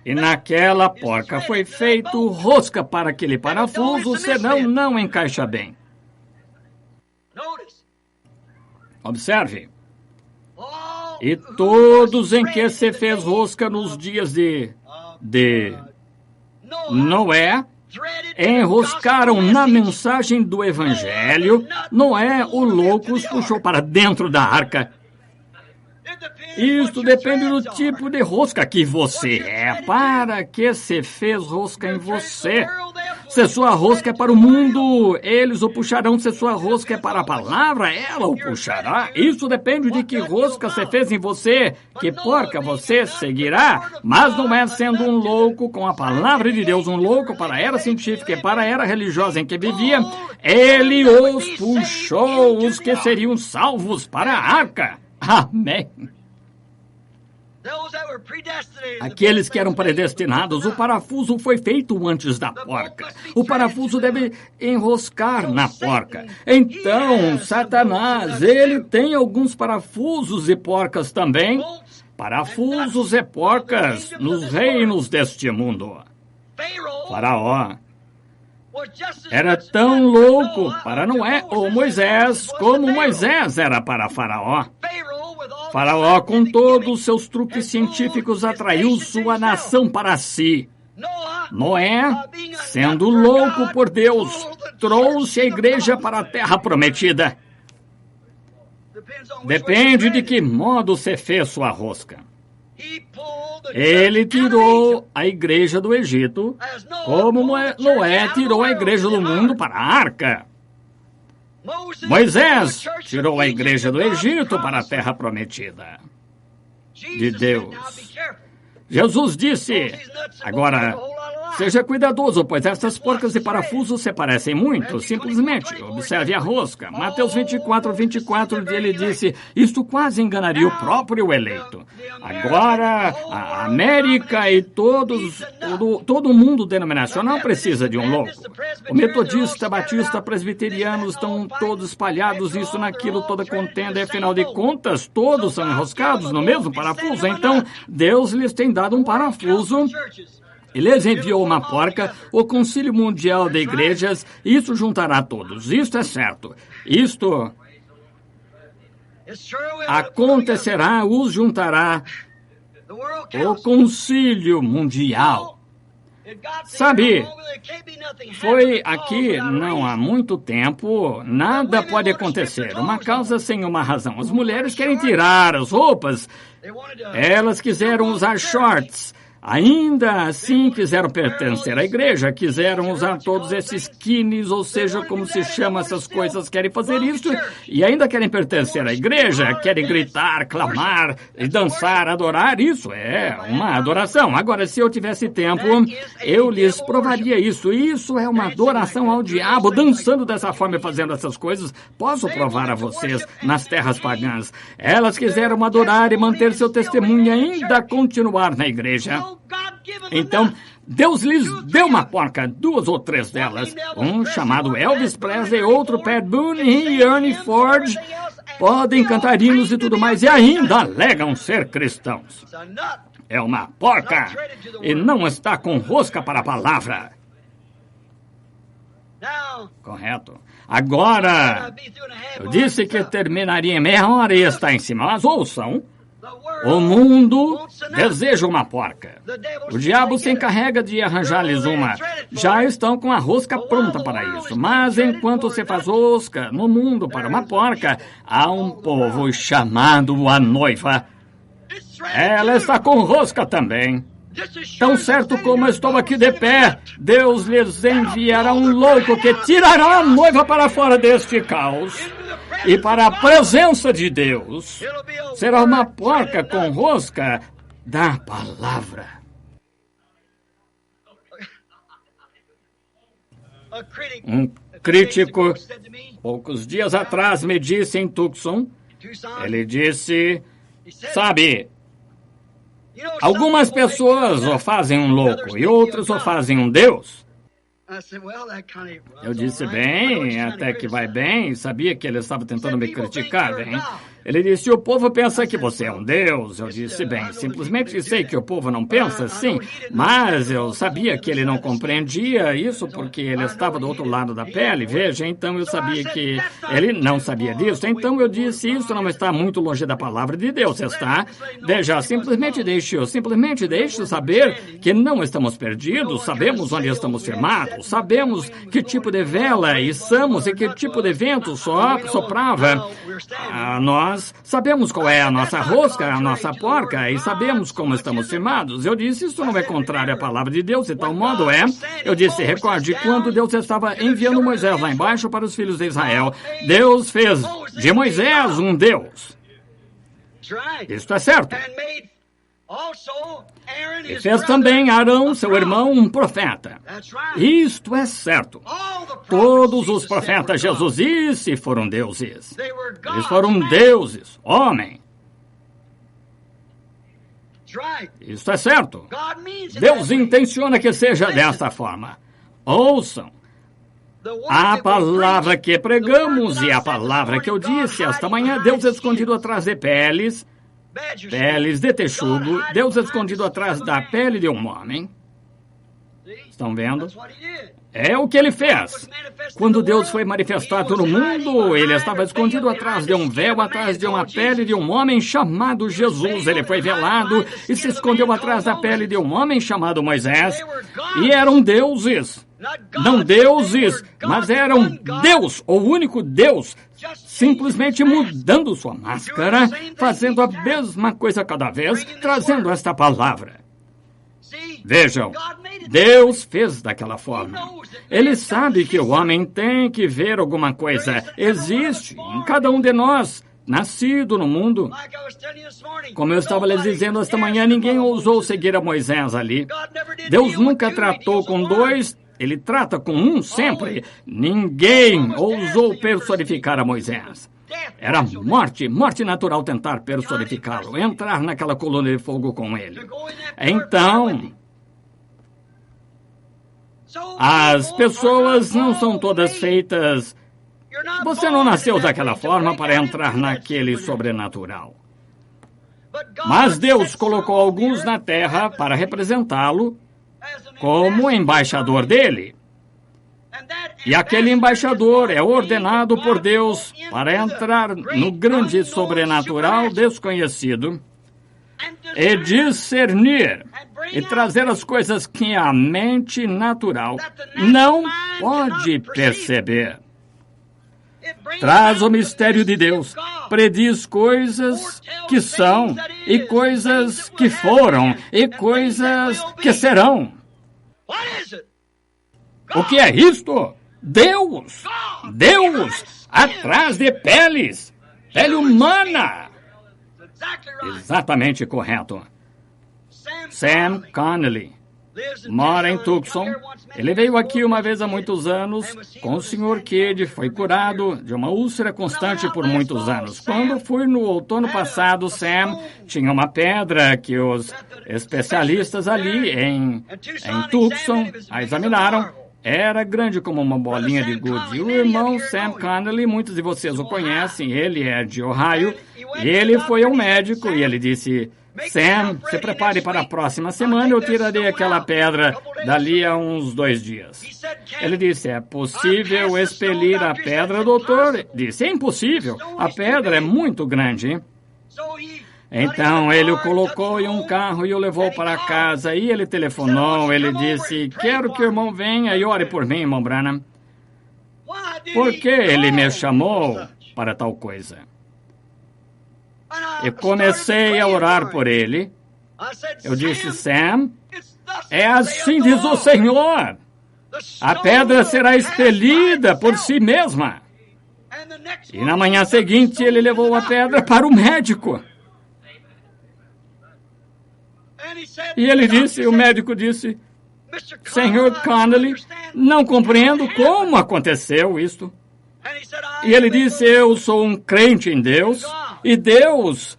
S1: E naquela porca foi feito rosca para aquele parafuso, senão não encaixa bem. Observe. E todos em que se fez rosca nos dias de Noé, enroscaram na mensagem do Evangelho. Noé, o louco, os puxou para dentro da arca. Isso depende do tipo de rosca que você é. Para que se fez rosca em você? Se sua rosca é para o mundo, eles o puxarão. Se sua rosca é para a palavra, ela o puxará. Isso depende de que rosca se fez em você, que porca você seguirá. Mas não é sendo um louco com a palavra de Deus, um louco para a era científica e para a era religiosa em que vivia. Ele os puxou, os que seriam salvos, para a arca. Amém. Aqueles que eram predestinados, o parafuso foi feito antes da porca. O parafuso deve enroscar na porca. Então, Satanás, ele tem alguns parafusos e porcas também. Parafusos e porcas nos reinos deste mundo. Faraó era tão louco para Noé ou Moisés como Moisés era para Faraó. Faraó, com todos os seus truques científicos, atraiu sua nação para si. Noé, sendo louco por Deus, trouxe a igreja para a terra prometida. Depende de que modo você fez sua rosca. Ele tirou a igreja do Egito, como Noé tirou a igreja do mundo para a arca. Moisés tirou a igreja do Egito para a terra prometida de Deus. Jesus disse, agora, seja cuidadoso, pois estas porcas e parafusos se parecem muito. Simplesmente, observe a rosca. Mateus 24, ele disse, isto quase enganaria o próprio eleito. Agora, a América e todo o mundo denominacional precisa de um louco. O metodista, batista, presbiteriano estão todos espalhados, isso, naquilo, toda contenda, e afinal de contas, todos são enroscados no mesmo parafuso. Então, Deus lhes tem dado um parafuso. Ele lhes enviou uma porca, o Concílio Mundial de Igrejas, isso juntará todos. Isto é certo. Isto acontecerá, os juntará o Concílio Mundial. Sabe, foi aqui não há muito tempo, nada pode acontecer. Uma causa sem uma razão. As mulheres querem tirar as roupas, elas quiseram usar shorts. Ainda assim quiseram pertencer à igreja, quiseram usar todos esses skinnies, ou seja, como se chama essas coisas, querem fazer isso e ainda querem pertencer à igreja, querem gritar, clamar, dançar, adorar, isso é uma adoração. Agora, se eu tivesse tempo, eu lhes provaria isso. Isso é uma adoração ao diabo, dançando dessa forma e fazendo essas coisas. Posso provar a vocês nas terras pagãs. Elas quiseram adorar e manter seu testemunho e ainda continuar na igreja. Então, Deus lhes deu uma porca, 2 ou 3 delas. Um chamado Elvis Presley, outro Pat Boone e Ernie Ford. Podem cantar hinos e tudo mais e ainda alegam ser cristãos. É uma porca e não está com rosca para a palavra. Correto. Agora, eu disse que terminaria em meia hora e está em cima. Mas ouçam. O mundo deseja uma porca. O diabo se encarrega de arranjar-lhes uma. Já estão com a rosca pronta para isso. Mas enquanto se faz rosca no mundo para uma porca, há um povo chamado a noiva. Ela está com rosca também. Tão certo como eu estou aqui de pé, Deus lhes enviará um louco que tirará a noiva para fora deste caos. E para a presença de Deus, será uma porca com rosca da palavra. Um crítico, poucos dias atrás, me disse em Tucson, ele disse, sabe, algumas pessoas o fazem um louco e outras o fazem um Deus. Eu disse, bem, até que vai bem, sabia que ele estava tentando me criticar, bem. Ele disse, o povo pensa que você é um Deus. Eu disse, bem, simplesmente sei que o povo não pensa assim, mas eu sabia que ele não compreendia isso porque ele estava do outro lado da pele, veja, então eu sabia que ele não sabia disso, então eu disse, isso não está muito longe da palavra de Deus, está? Veja, simplesmente deixe saber que não estamos perdidos, sabemos onde estamos firmados, sabemos que tipo de vela içamos e que tipo de vento soprava a nós. Sabemos qual é a nossa rosca, a nossa porca, e sabemos como estamos firmados. Eu disse, isso não é contrário à palavra de Deus, de tal modo é. Eu disse, recorde, quando Deus estava enviando Moisés lá embaixo para os filhos de Israel, Deus fez de Moisés um Deus. Isto é certo. E fez também Arão, seu irmão, um profeta. Isto é certo. Todos os profetas Jesus disse foram deuses. Eles foram deuses, homem. Isso é certo. Deus intenciona que seja desta forma. Ouçam. A palavra que pregamos e a palavra que eu disse esta manhã, Deus escondido atrás de peles de texugo, Deus escondido atrás da pele de um homem. Estão vendo? É o que ele fez. Quando Deus foi manifestado no mundo, ele estava escondido atrás de um véu, atrás de uma pele de um homem chamado Jesus. Ele foi velado e se escondeu atrás da pele de um homem chamado Moisés. E eram deuses. Não deuses, mas eram Deus, o único Deus, simplesmente mudando sua máscara, fazendo a mesma coisa cada vez, trazendo esta palavra. Vejam, Deus fez daquela forma. Ele sabe que o homem tem que ver alguma coisa. Existe em cada um de nós, nascido no mundo. Como eu estava lhes dizendo esta manhã, ninguém ousou seguir a Moisés ali. Deus nunca tratou com dois, ele trata com um sempre. Ninguém ousou personificar a Moisés. Era morte natural tentar personificá-lo, entrar naquela coluna de fogo com ele. Então, as pessoas não são todas feitas. Você não nasceu daquela forma para entrar naquele sobrenatural. Mas Deus colocou alguns na terra para representá-lo como embaixador dele. E aquele embaixador é ordenado por Deus para entrar no grande sobrenatural desconhecido e discernir e trazer as coisas que a mente natural não pode perceber. Traz o mistério de Deus, prediz coisas que são, e coisas que foram, e coisas que serão. O que é isto? Deus! Deus! Atrás de peles! Pele humana! Exatamente correto. Sam Connolly mora em Tucson. Ele veio aqui uma vez há muitos anos com o Sr. Kidd, foi curado de uma úlcera constante por muitos anos. Quando fui no outono passado, Sam tinha uma pedra que os especialistas ali em Tucson a examinaram. Era grande como uma bolinha de gude. O irmão Sam Connolly, muitos de vocês o conhecem, ele é de Ohio, e ele foi ao médico e ele disse: Sam, se prepare para a próxima semana, eu tirarei aquela pedra dali a uns 2 dias. Ele disse: é possível expelir a pedra, doutor? Disse: é impossível, a pedra é muito grande. Então ele o colocou em um carro e o levou para casa. E ele telefonou, ele disse: quero que o irmão venha e ore por mim, irmão Branham. Por que ele me chamou para tal coisa? E comecei a orar por ele. Eu disse: Sam, é assim diz o Senhor. A pedra será expelida por si mesma. E na manhã seguinte ele levou a pedra para o médico. E ele disse, o médico disse: Sr. Connolly, não compreendo como aconteceu isto. E ele disse: eu sou um crente em Deus, e Deus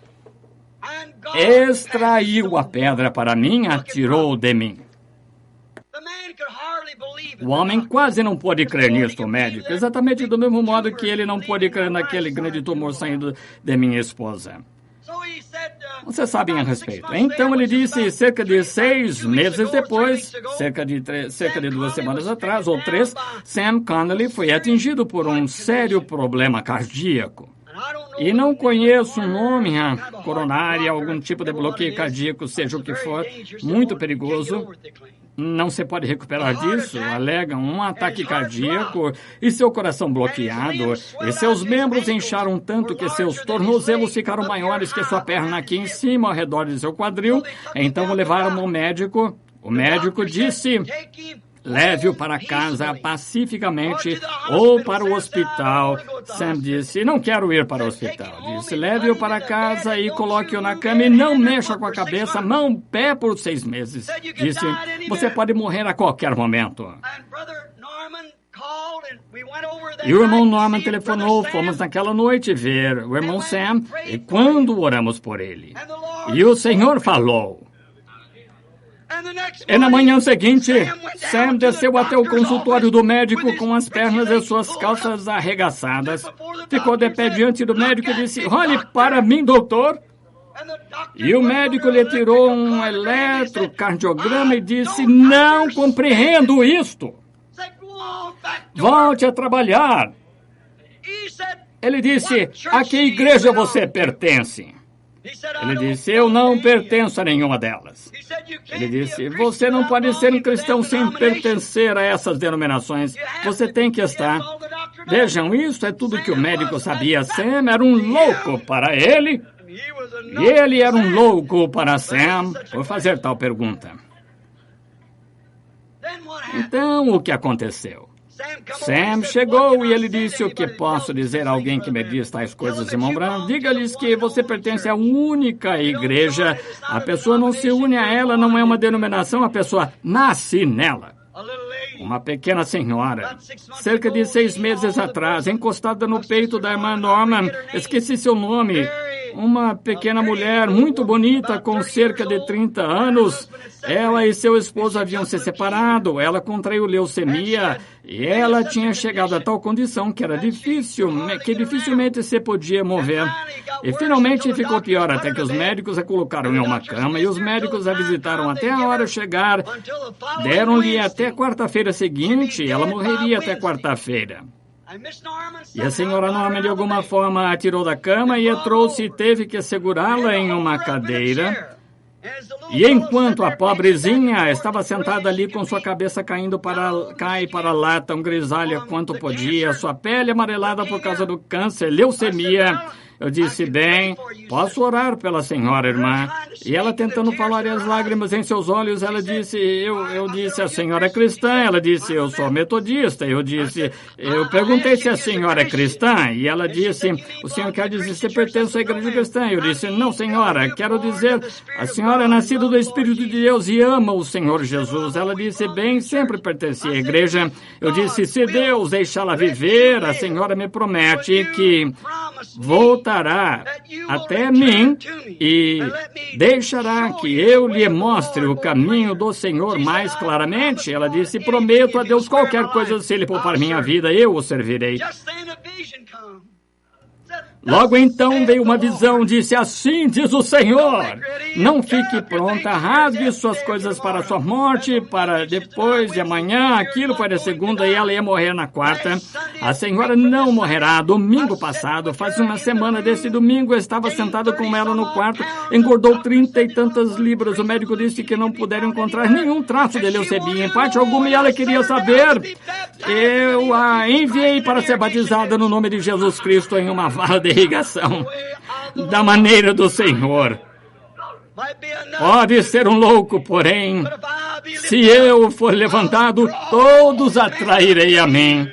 S1: extraiu a pedra para mim, atirou de mim. O homem quase não pôde crer nisto, o médico, exatamente do mesmo modo que ele não pôde crer naquele grande tumor saindo de minha esposa. Vocês sabem a respeito. Então ele disse, cerca de 6 meses depois, cerca de 2 semanas atrás, ou 3, Sam Connolly foi atingido por um sério problema cardíaco. E não conheço um nome coronária, algum tipo de bloqueio cardíaco, seja o que for, muito perigoso. Não se pode recuperar disso, alegam um ataque cardíaco e seu coração bloqueado, e seus membros incharam tanto que seus tornozelos ficaram maiores que sua perna aqui em cima, ao redor de seu quadril. Então o levaram ao médico. O médico disse: leve-o para casa pacificamente ou para o hospital. Sam disse: não quero ir para o hospital. Disse: leve-o para casa e coloque-o na cama e não mexa com a cabeça, mão, pé por 6 meses. Disse: você pode morrer a qualquer momento. E o irmão Norman telefonou, fomos naquela noite ver o irmão Sam, e quando oramos por ele, E o Senhor falou. E na manhã seguinte, Sam desceu até o consultório do médico com as pernas e suas calças arregaçadas. Ficou de pé diante do médico e disse, olhe para mim, doutor. E o médico lhe tirou um eletrocardiograma e disse, não compreendo isto. Volte a trabalhar. Ele disse, a que igreja você pertence? Ele disse, eu não pertenço a nenhuma delas. Ele disse, você não pode ser um cristão sem pertencer a essas denominações. Você tem que estar. Vejam, isso é tudo que o médico sabia. Sam era um louco para ele. E ele era um louco para Sam por fazer tal pergunta. Então, o que aconteceu? Sam chegou e ele disse, o que posso dizer a alguém que me diz tais coisas, irmão Branham? Diga-lhes que você pertence à única igreja. A pessoa não se une a ela, não é uma denominação, a pessoa nasce nela. Uma pequena senhora, cerca de 6 meses atrás, encostada no peito da irmã Norman, esqueci seu nome, uma pequena mulher muito bonita, com cerca de 30 anos. Ela e seu esposo haviam se separado, ela contraiu leucemia e ela tinha chegado a tal condição que dificilmente se podia mover. E finalmente ficou pior, até que os médicos a colocaram em uma cama e os médicos a visitaram até a hora chegar. Deram-lhe até quarta-feira seguinte, ela morreria até quarta-feira. E a senhora Norman, de alguma forma, a tirou da cama e a trouxe e teve que segurá-la em uma cadeira. E enquanto a pobrezinha estava sentada ali com sua cabeça cai para lá, tão grisalha quanto podia, sua pele amarelada por causa do câncer, leucemia, eu disse, bem, posso orar pela senhora, irmã? E ela, tentando falar, e as lágrimas em seus olhos, ela disse, eu disse, a senhora é cristã? Ela disse, eu sou metodista. Eu perguntei se a senhora é cristã, e ela disse, o senhor quer dizer se pertence à igreja cristã? Eu disse, não, senhora, quero dizer, a senhora é nascida do Espírito de Deus e ama o Senhor Jesus. Ela disse, bem, sempre pertenci à igreja. Eu disse, se Deus deixá-la viver, a senhora me promete que voltará até mim e deixará que eu lhe mostre o caminho do Senhor mais claramente. Ela disse, prometo a Deus qualquer coisa, se Ele poupar minha vida, eu o servirei. Logo então veio uma visão, disse, assim diz o Senhor, não fique pronta, rasgue suas coisas para a sua morte, para depois de amanhã, aquilo foi a segunda e ela ia morrer na quarta. A senhora não morrerá. Domingo passado, faz uma semana desse domingo, eu estava sentado com ela no quarto, engordou 30 e tantas libras. O médico disse que não puderam encontrar nenhum traço de leucemia, em parte alguma, e ela queria saber. Eu a enviei para ser batizada no nome de Jesus Cristo em uma vala de irrigação, da maneira do Senhor. Pode ser um louco, porém, se eu for levantado, todos atrairei a mim.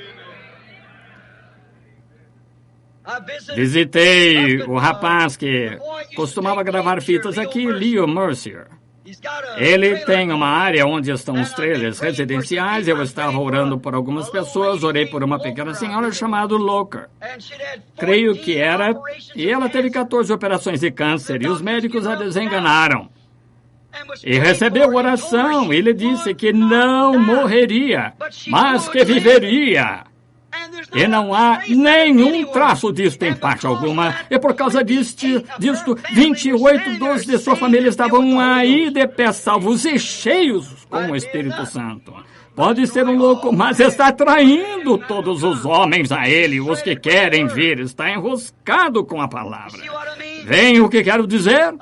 S1: Visitei o rapaz que costumava gravar fitas aqui, Leo Mercier. Ele tem uma área onde estão os trailers residenciais. Eu estava orando por algumas pessoas, orei por uma pequena senhora chamada Loker. Creio que era, e ela teve 14 operações de câncer, e os médicos a desenganaram. E recebeu oração, e ele disse que não morreria, mas que viveria. E não há nenhum traço disto em parte alguma. E por causa disto, 28 dos de sua família estavam aí de pé salvos e cheios com o Espírito Santo. Pode ser um louco, mas está atraindo todos os homens a ele, os que querem ver. Está enroscado com a palavra. Vem o que quero dizer?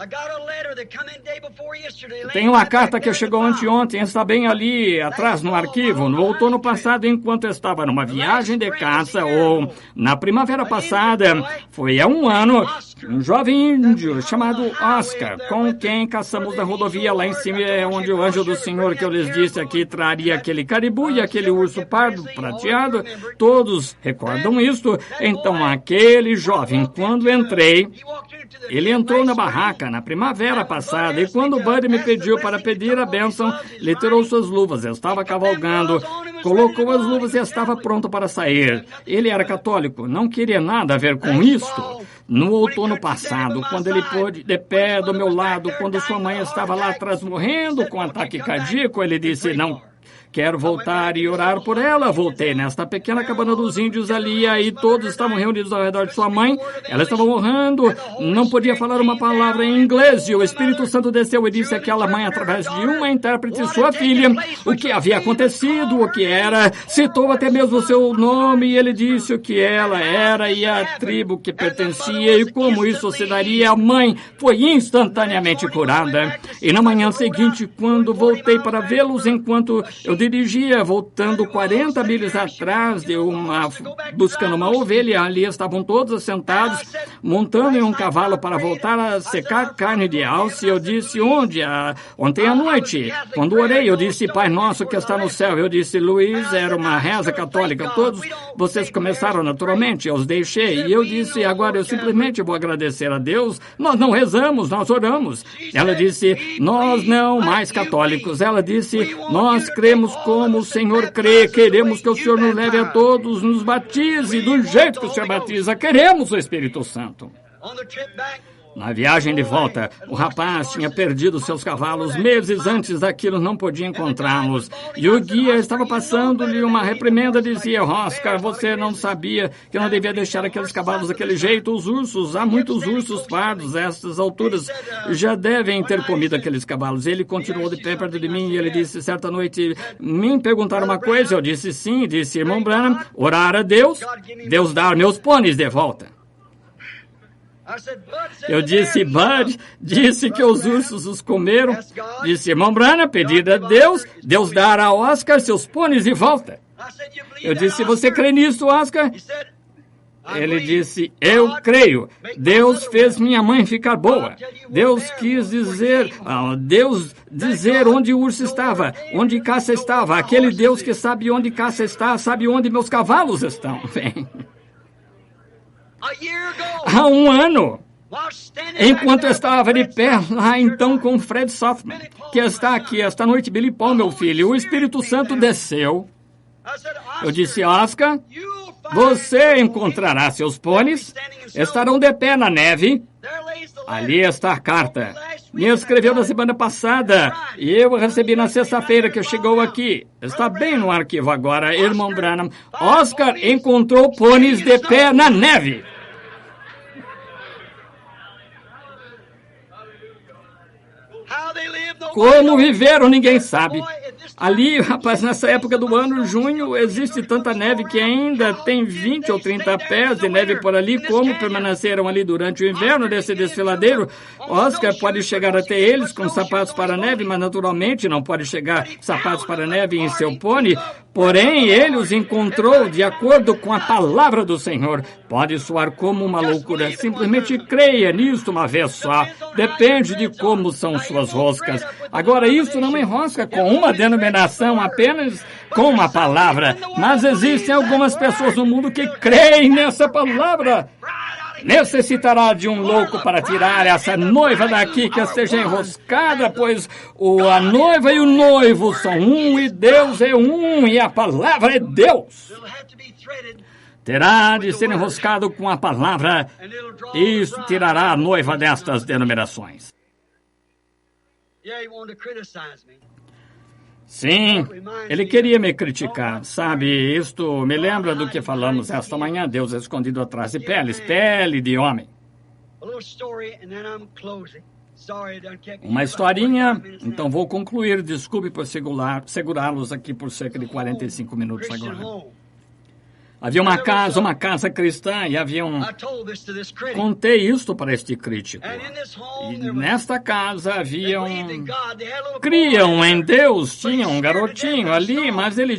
S1: Tem uma carta que chegou anteontem, está bem ali atrás no arquivo. No outono passado, enquanto estava numa viagem de caça, ou na primavera passada, foi há um ano, um jovem índio chamado Oscar, com quem caçamos na rodovia lá em cima, é onde o anjo do Senhor que eu lhes disse aqui traria aquele caribu e aquele urso pardo prateado. Todos recordam isto? Então, aquele jovem, quando entrei, ele entrou na barraca na primavera passada e quando Buddy me pediu para pedir a bênção, ele tirou suas luvas. Eu estava cavalgando, colocou as luvas e estava pronto para sair. Ele era católico, não queria nada a ver com isto. no outono passado, quando ele pôde de pé do meu lado, quando sua mãe estava lá atrás morrendo com ataque cardíaco, ele disse, não quero voltar e orar por ela. Voltei nesta pequena cabana dos índios ali, e aí todos estavam reunidos ao redor de sua mãe. Ela estava morrendo, não podia falar uma palavra em inglês, e o Espírito Santo desceu e disse àquela mãe, através de uma intérprete, sua filha, o que havia acontecido, o que era, citou até mesmo o seu nome, e ele disse o que ela era e a tribo que pertencia, e como isso se daria. A mãe foi instantaneamente curada. E na manhã seguinte, quando voltei para vê-los, enquanto eu dirigia, voltando 40 milhas atrás, buscando uma ovelha, ali estavam todos assentados, montando em um cavalo para voltar a secar carne de alce. Eu disse, onde? Ontem à noite. Quando orei, eu disse, Pai Nosso que está no céu. Eu disse, Luiz, era uma reza católica. Todos vocês começaram naturalmente, eu os deixei. E eu disse, agora eu simplesmente vou agradecer a Deus. Nós não rezamos, nós oramos. Ela disse, nós não mais católicos. Ela disse, nós cremos como o Senhor crê, queremos que o Senhor nos leve a todos, nos batize do jeito que o Senhor batiza, queremos o Espírito Santo. Na viagem de volta, o rapaz tinha perdido seus cavalos meses antes daquilo, não podia encontrá-los. E o guia estava passando-lhe uma reprimenda, dizia, Oscar, você não sabia que não devia deixar aqueles cavalos daquele jeito? Os ursos, há muitos ursos pardos a estas alturas, já devem ter comido aqueles cavalos. Ele continuou de pé perto de mim e ele disse, certa noite, me perguntaram uma coisa, eu disse sim, disse, irmão Branham, orar a Deus, Deus dar meus pôneis de volta. Eu disse, Bud, disse que os ursos os comeram. Disse, irmão Branham, pedir a Deus, Deus dar a Oscar seus pôneis de volta. Eu disse, você crê nisso, Oscar? Ele disse, eu creio. Deus fez minha mãe ficar boa. Deus quis dizer, onde o urso estava, onde caça estava. Aquele Deus que sabe onde caça está, sabe onde meus cavalos estão. Bem, há um ano, enquanto eu estava de pé lá então com Fred Softman, que está aqui esta noite, Billy Paul, meu filho, o Espírito Santo desceu. Eu disse, Oscar, você encontrará seus pôneis, estarão de pé na neve. Ali está a carta. Me escreveu na semana passada e eu recebi na sexta-feira que chegou aqui. Está bem no arquivo agora, irmão Branham. Oscar encontrou pôneis de pé na neve. Como viveram, ninguém sabe. Ali, rapaz, nessa época do ano, junho, existe tanta neve que ainda tem 20 ou 30 pés de neve por ali. Como permaneceram ali durante o inverno desse desfiladeiro? Oscar pode chegar até eles com sapatos para neve, mas naturalmente não pode chegar sapatos para neve em seu pônei. Porém, ele os encontrou de acordo com a palavra do Senhor. Pode soar como uma loucura. Simplesmente creia nisto uma vez só. Depende de como são suas roscas. Agora, isso não enrosca com uma denominação, apenas com uma palavra. Mas existem algumas pessoas no mundo que creem nessa palavra. Necessitará de um louco para tirar essa noiva daqui que esteja enroscada, pois a noiva e o noivo são um, e Deus é um, e a palavra é Deus. Terá de ser enroscado com a palavra, e isso tirará a noiva destas denominações. Sim, ele queria me criticar, sabe? Isto me lembra do que falamos esta manhã. Deus escondido atrás de peles, pele de homem. Uma historinha, então vou concluir. Desculpe por segurá-los aqui por cerca de 45 minutos agora. Havia uma casa cristã e havia Contei isto para este crítico. E nesta casa criam em Deus, tinha um garotinho ali, mas ele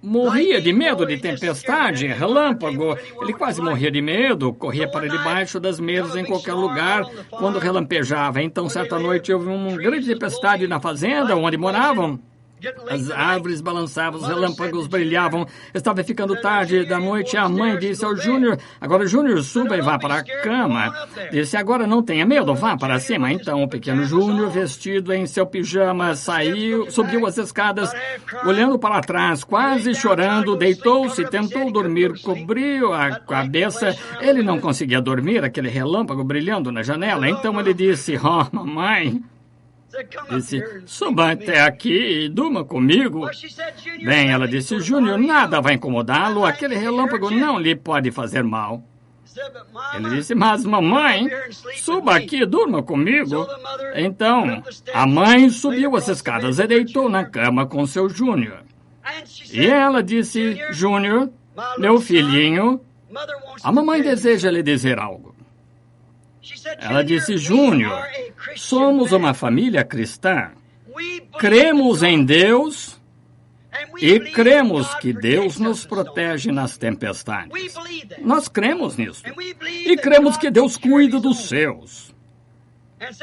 S1: morria de medo de tempestade, relâmpago. Ele quase morria de medo, corria para debaixo das mesas em qualquer lugar quando relampejava. Então, certa noite, houve uma grande tempestade na fazenda onde moravam. As árvores balançavam, os relâmpagos brilhavam. Estava ficando tarde da noite e a mãe disse ao Júnior: agora, Júnior, suba e vá para a cama. Disse: agora não tenha medo, vá para cima. Então o pequeno Júnior, vestido em seu pijama, subiu as escadas, olhando para trás, quase chorando, deitou-se, tentou dormir, cobriu a cabeça. Ele não conseguia dormir, aquele relâmpago brilhando na janela. Então ele disse: oh, mamãe... Disse: suba até aqui e durma comigo. Bem, ela disse: Júnior, nada vai incomodá-lo, aquele relâmpago não lhe pode fazer mal. Ele disse: mas mamãe, suba aqui e durma comigo. Então, a mãe subiu as escadas e deitou na cama com seu Júnior. E ela disse: Júnior, meu filhinho, a mamãe deseja lhe dizer algo. Ela disse: Júnior, somos uma família cristã. Cremos em Deus e cremos que Deus nos protege nas tempestades. Nós cremos nisso. E cremos que Deus cuida dos seus.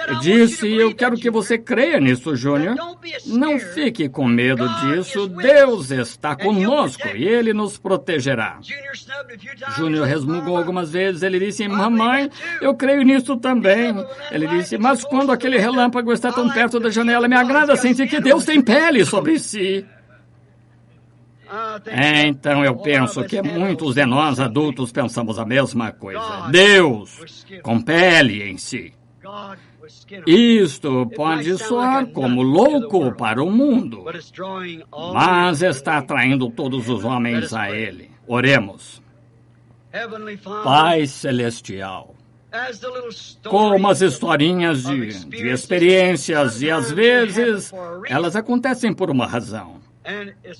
S1: Eu disse: eu quero que você creia nisso, Júnior. Não fique com medo disso. Deus está conosco e Ele nos protegerá. Júnior resmungou algumas vezes. Ele disse: mamãe, eu creio nisso também. Ele disse: mas quando aquele relâmpago está tão perto da janela, me agrada sentir que Deus tem pele sobre si. Então eu penso que muitos de nós adultos pensamos a mesma coisa. Deus com pele em si. Isto pode soar como louco para o mundo, mas está atraindo todos os homens a Ele. Oremos. Pai Celestial, como as historinhas de experiências, e às vezes elas acontecem por uma razão.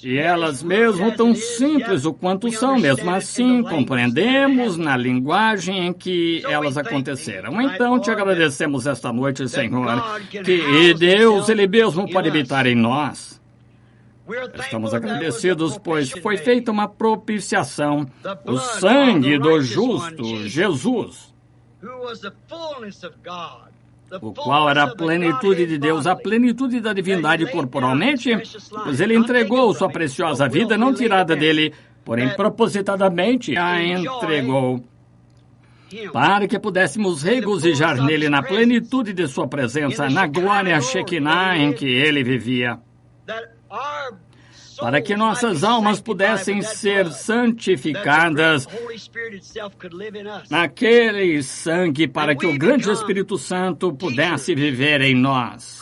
S1: E elas mesmo tão simples o quanto são, mesmo assim compreendemos na linguagem em que elas aconteceram. Então te agradecemos esta noite, Senhor, que Deus, Ele mesmo pode habitar em nós. Estamos agradecidos, pois foi feita uma propiciação, o sangue do justo Jesus, o qual era a plenitude de Deus, a plenitude da divindade corporalmente, pois Ele entregou sua preciosa vida, não tirada dele, porém propositadamente a entregou, para que pudéssemos regozijar nele na plenitude de sua presença, na glória Shekinah em que Ele vivia, para que nossas almas pudessem ser santificadas naquele sangue, para que o grande Espírito Santo pudesse viver em nós.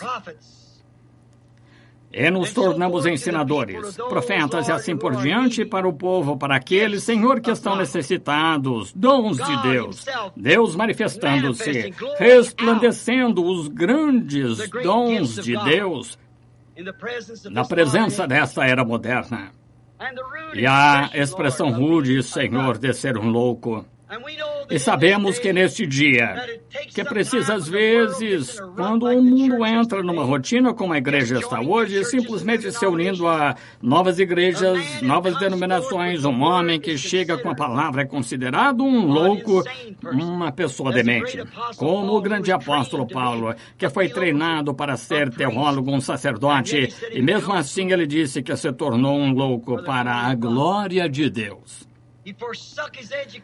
S1: E nos tornamos ensinadores, profetas e assim por diante para o povo, para aqueles, Senhor, que estão necessitados, dons de Deus, Deus manifestando-se, resplandecendo os grandes dons de Deus, na presença desta era moderna. E a expressão rude, Senhor, de ser um louco. E sabemos que neste dia, que precisa às vezes, quando o mundo entra numa rotina como a igreja está hoje, simplesmente se unindo a novas igrejas, novas denominações, um homem que chega com a palavra é considerado um louco, uma pessoa demente. Como o grande apóstolo Paulo, que foi treinado para ser teólogo, um sacerdote, e mesmo assim ele disse que se tornou um louco para a glória de Deus.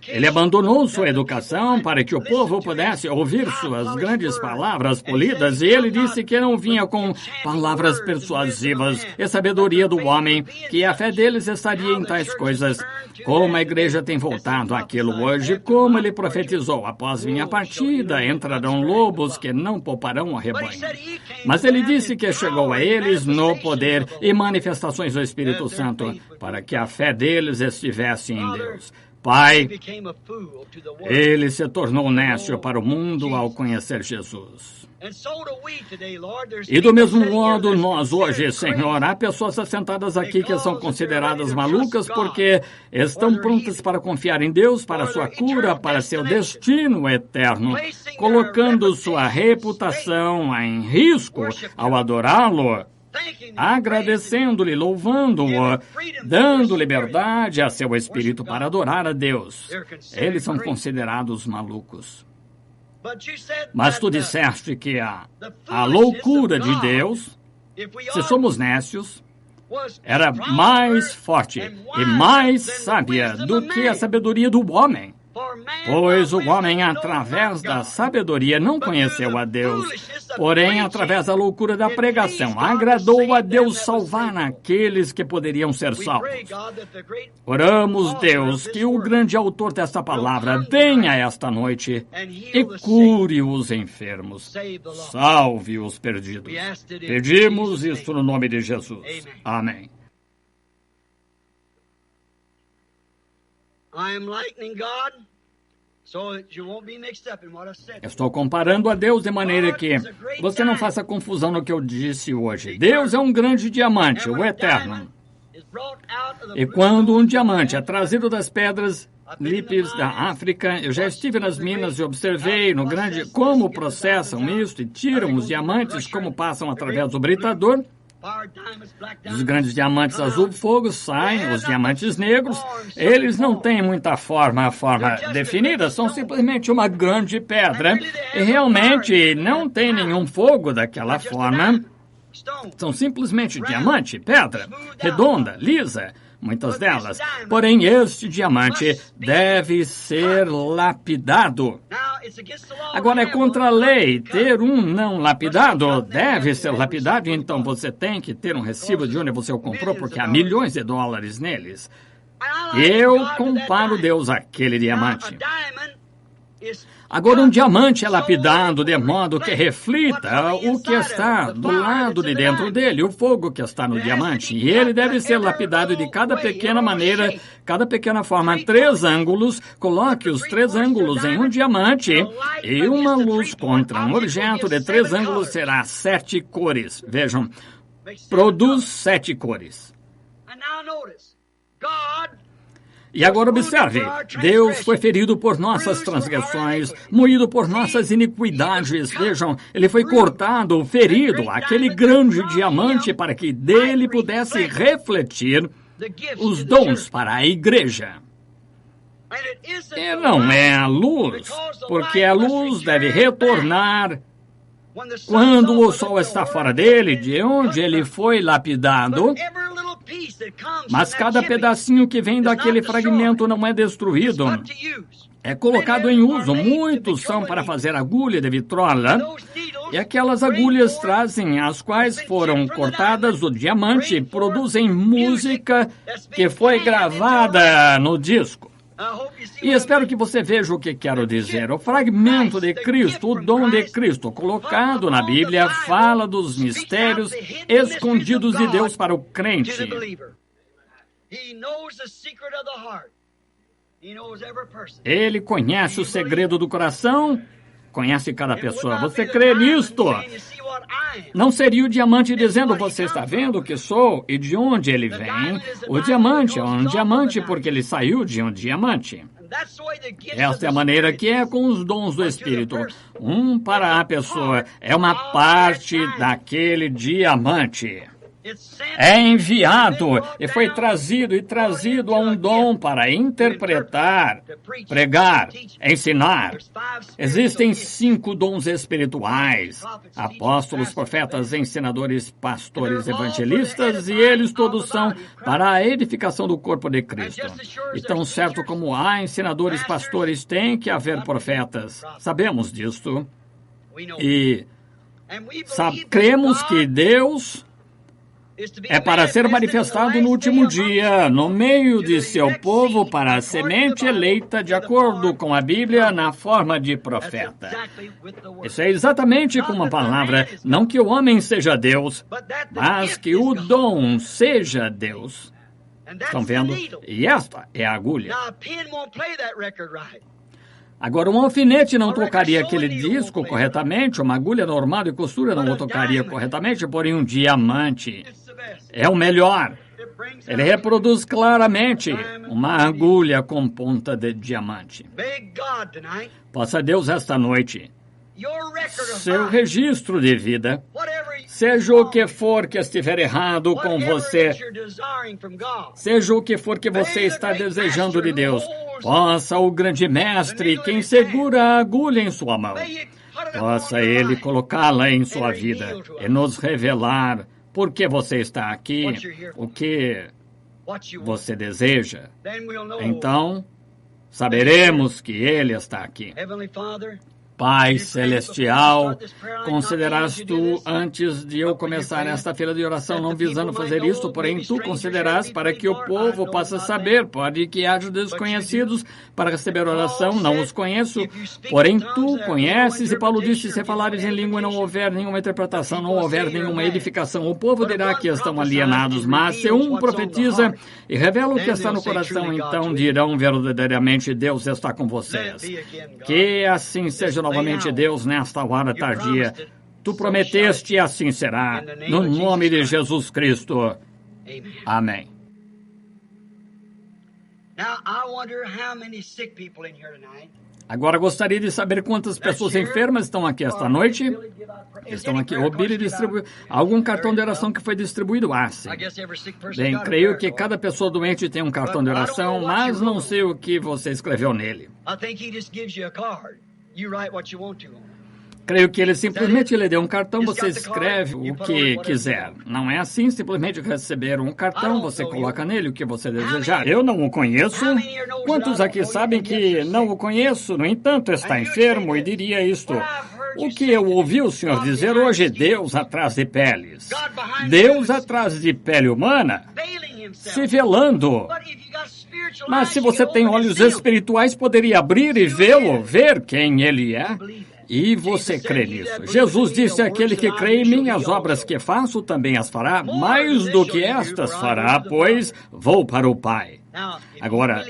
S1: Ele abandonou sua educação para que o povo pudesse ouvir suas grandes palavras polidas, e ele disse que não vinha com palavras persuasivas e sabedoria do homem, que a fé deles estaria em tais coisas. Como a igreja tem voltado àquilo hoje, como ele profetizou: após minha partida entrarão lobos que não pouparão o rebanho. Mas ele disse que chegou a eles no poder e manifestações do Espírito Santo, para que a fé deles estivesse em Deus. Pai, ele se tornou nécio para o mundo ao conhecer Jesus. E do mesmo modo, nós hoje, Senhor, há pessoas assentadas aqui que são consideradas malucas porque estão prontas para confiar em Deus, para sua cura, para seu destino eterno, colocando sua reputação em risco ao adorá-lo, agradecendo-lhe, louvando-o, dando liberdade a seu espírito para adorar a Deus. Eles são considerados malucos. Mas tu disseste que a loucura de Deus, se somos nécios, era mais forte e mais sábia do que a sabedoria do homem. Pois o homem, através da sabedoria, não conheceu a Deus, porém, através da loucura da pregação, agradou a Deus salvar aqueles que poderiam ser salvos. Oramos, Deus, que o grande autor desta palavra venha esta noite e cure os enfermos, salve os perdidos. Pedimos isto no nome de Jesus. Amém. Estou comparando a Deus de maneira que você não faça confusão no que eu disse hoje. Deus é um grande diamante, o eterno. E quando um diamante é trazido das pedras lípidas da África, eu já estive nas minas e observei no grande como processam isso e tiram os diamantes, como passam através do britador. Os grandes diamantes azul fogo saem, os diamantes negros, eles não têm muita forma definida, são simplesmente uma grande pedra e realmente não tem nenhum fogo daquela forma. São simplesmente diamante, pedra, redonda, lisa, muitas delas. Porém, este diamante deve ser lapidado. Agora, é contra a lei ter um não lapidado. Deve ser lapidado, então você tem que ter um recibo de onde você o comprou, porque há milhões de dólares neles. Eu comparo Deus àquele diamante. Agora, um diamante é lapidado de modo que reflita o que está do lado de dentro dele, o fogo que está no diamante. E ele deve ser lapidado de cada pequena maneira, cada pequena forma. 3 ângulos, coloque os 3 ângulos em um diamante e uma luz contra um objeto de 3 ângulos será 7 cores. Vejam, produz 7 cores. E agora observe, Deus foi ferido por nossas transgressões, moído por nossas iniquidades. Vejam, ele foi cortado, ferido, aquele grande diamante para que dele pudesse refletir os dons para a igreja. E não é a luz, porque a luz deve retornar quando o sol está fora dele, de onde ele foi lapidado. Mas cada pedacinho que vem daquele fragmento não é destruído. É colocado em uso. Muitos são para fazer agulha de vitrola. E aquelas agulhas trazem, as quais foram cortadas do diamante, produzem música que foi gravada no disco. E espero que você veja o que quero dizer. O fragmento de Cristo, o dom de Cristo, colocado na Bíblia, fala dos mistérios escondidos de Deus para o crente. Ele conhece o segredo do coração, conhece cada pessoa. Você crê nisto? Não seria o diamante dizendo, você está vendo o que sou e de onde ele vem? O diamante é um diamante porque ele saiu de um diamante. Esta é a maneira que é com os dons do Espírito. Um para a pessoa é uma parte daquele diamante. É enviado e foi trazido a um dom para interpretar, pregar, ensinar. Existem 5 dons espirituais: apóstolos, profetas, ensinadores, pastores, evangelistas, e eles todos são para a edificação do corpo de Cristo. E tão certo como há ensinadores, pastores, tem que haver profetas. Sabemos disto. E cremos que Deus é para ser manifestado no último dia, no meio de seu povo, para a semente eleita, de acordo com a Bíblia, na forma de profeta. Isso é exatamente como a palavra, não que o homem seja Deus, mas que o dom seja Deus. Estão vendo? E esta é a agulha. Agora, um alfinete não tocaria aquele disco corretamente, uma agulha normal de costura não o tocaria corretamente, porém um diamante é o melhor. Ele reproduz claramente uma agulha com ponta de diamante. Possa Deus esta noite, seu registro de vida, seja o que for que estiver errado com você, seja o que for que você está desejando de Deus, possa o grande mestre, quem segura a agulha em sua mão, possa ele colocá-la em sua vida e nos revelar Por que você está aqui? O que você deseja? Então, saberemos que Ele está aqui. Pai Celestial, considerarás tu, antes de eu começar esta fila de oração, não visando fazer isto, porém tu considerarás para que o povo possa saber, pode que haja desconhecidos para receber oração, não os conheço, porém tu conheces, e Paulo disse, se falares em língua e não houver nenhuma interpretação, não houver nenhuma edificação, o povo dirá que estão alienados, mas se um profetiza e revela o que está no coração, então dirão verdadeiramente, Deus está com vocês. Que assim seja novamente, Deus, nesta hora tardia. Tu prometeste e assim será. No nome de Jesus Cristo. Amém. Agora gostaria de saber quantas pessoas enfermas estão aqui esta noite. Estão aqui. O Billy distribuiu algum cartão de oração que foi distribuído? Sim. Bem, creio que cada pessoa doente tem um cartão de oração, mas não sei o que você escreveu nele. Creio que ele simplesmente lhe deu um cartão, você escreve o que quiser. Não é assim, simplesmente receber um cartão, você coloca nele o que você desejar. Eu não o conheço. Quantos aqui sabem que não o conheço? No entanto, está enfermo e diria isto. O que eu ouvi o Senhor dizer hoje, Deus atrás de peles. Deus atrás de pele humana, se velando. Mas se você tem olhos espirituais, poderia abrir e vê-lo, ver quem ele é. E você crê nisso. Jesus disse, aquele que crê em mim, as obras que faço também as fará, mais do que estas fará, pois vou para o Pai. Agora,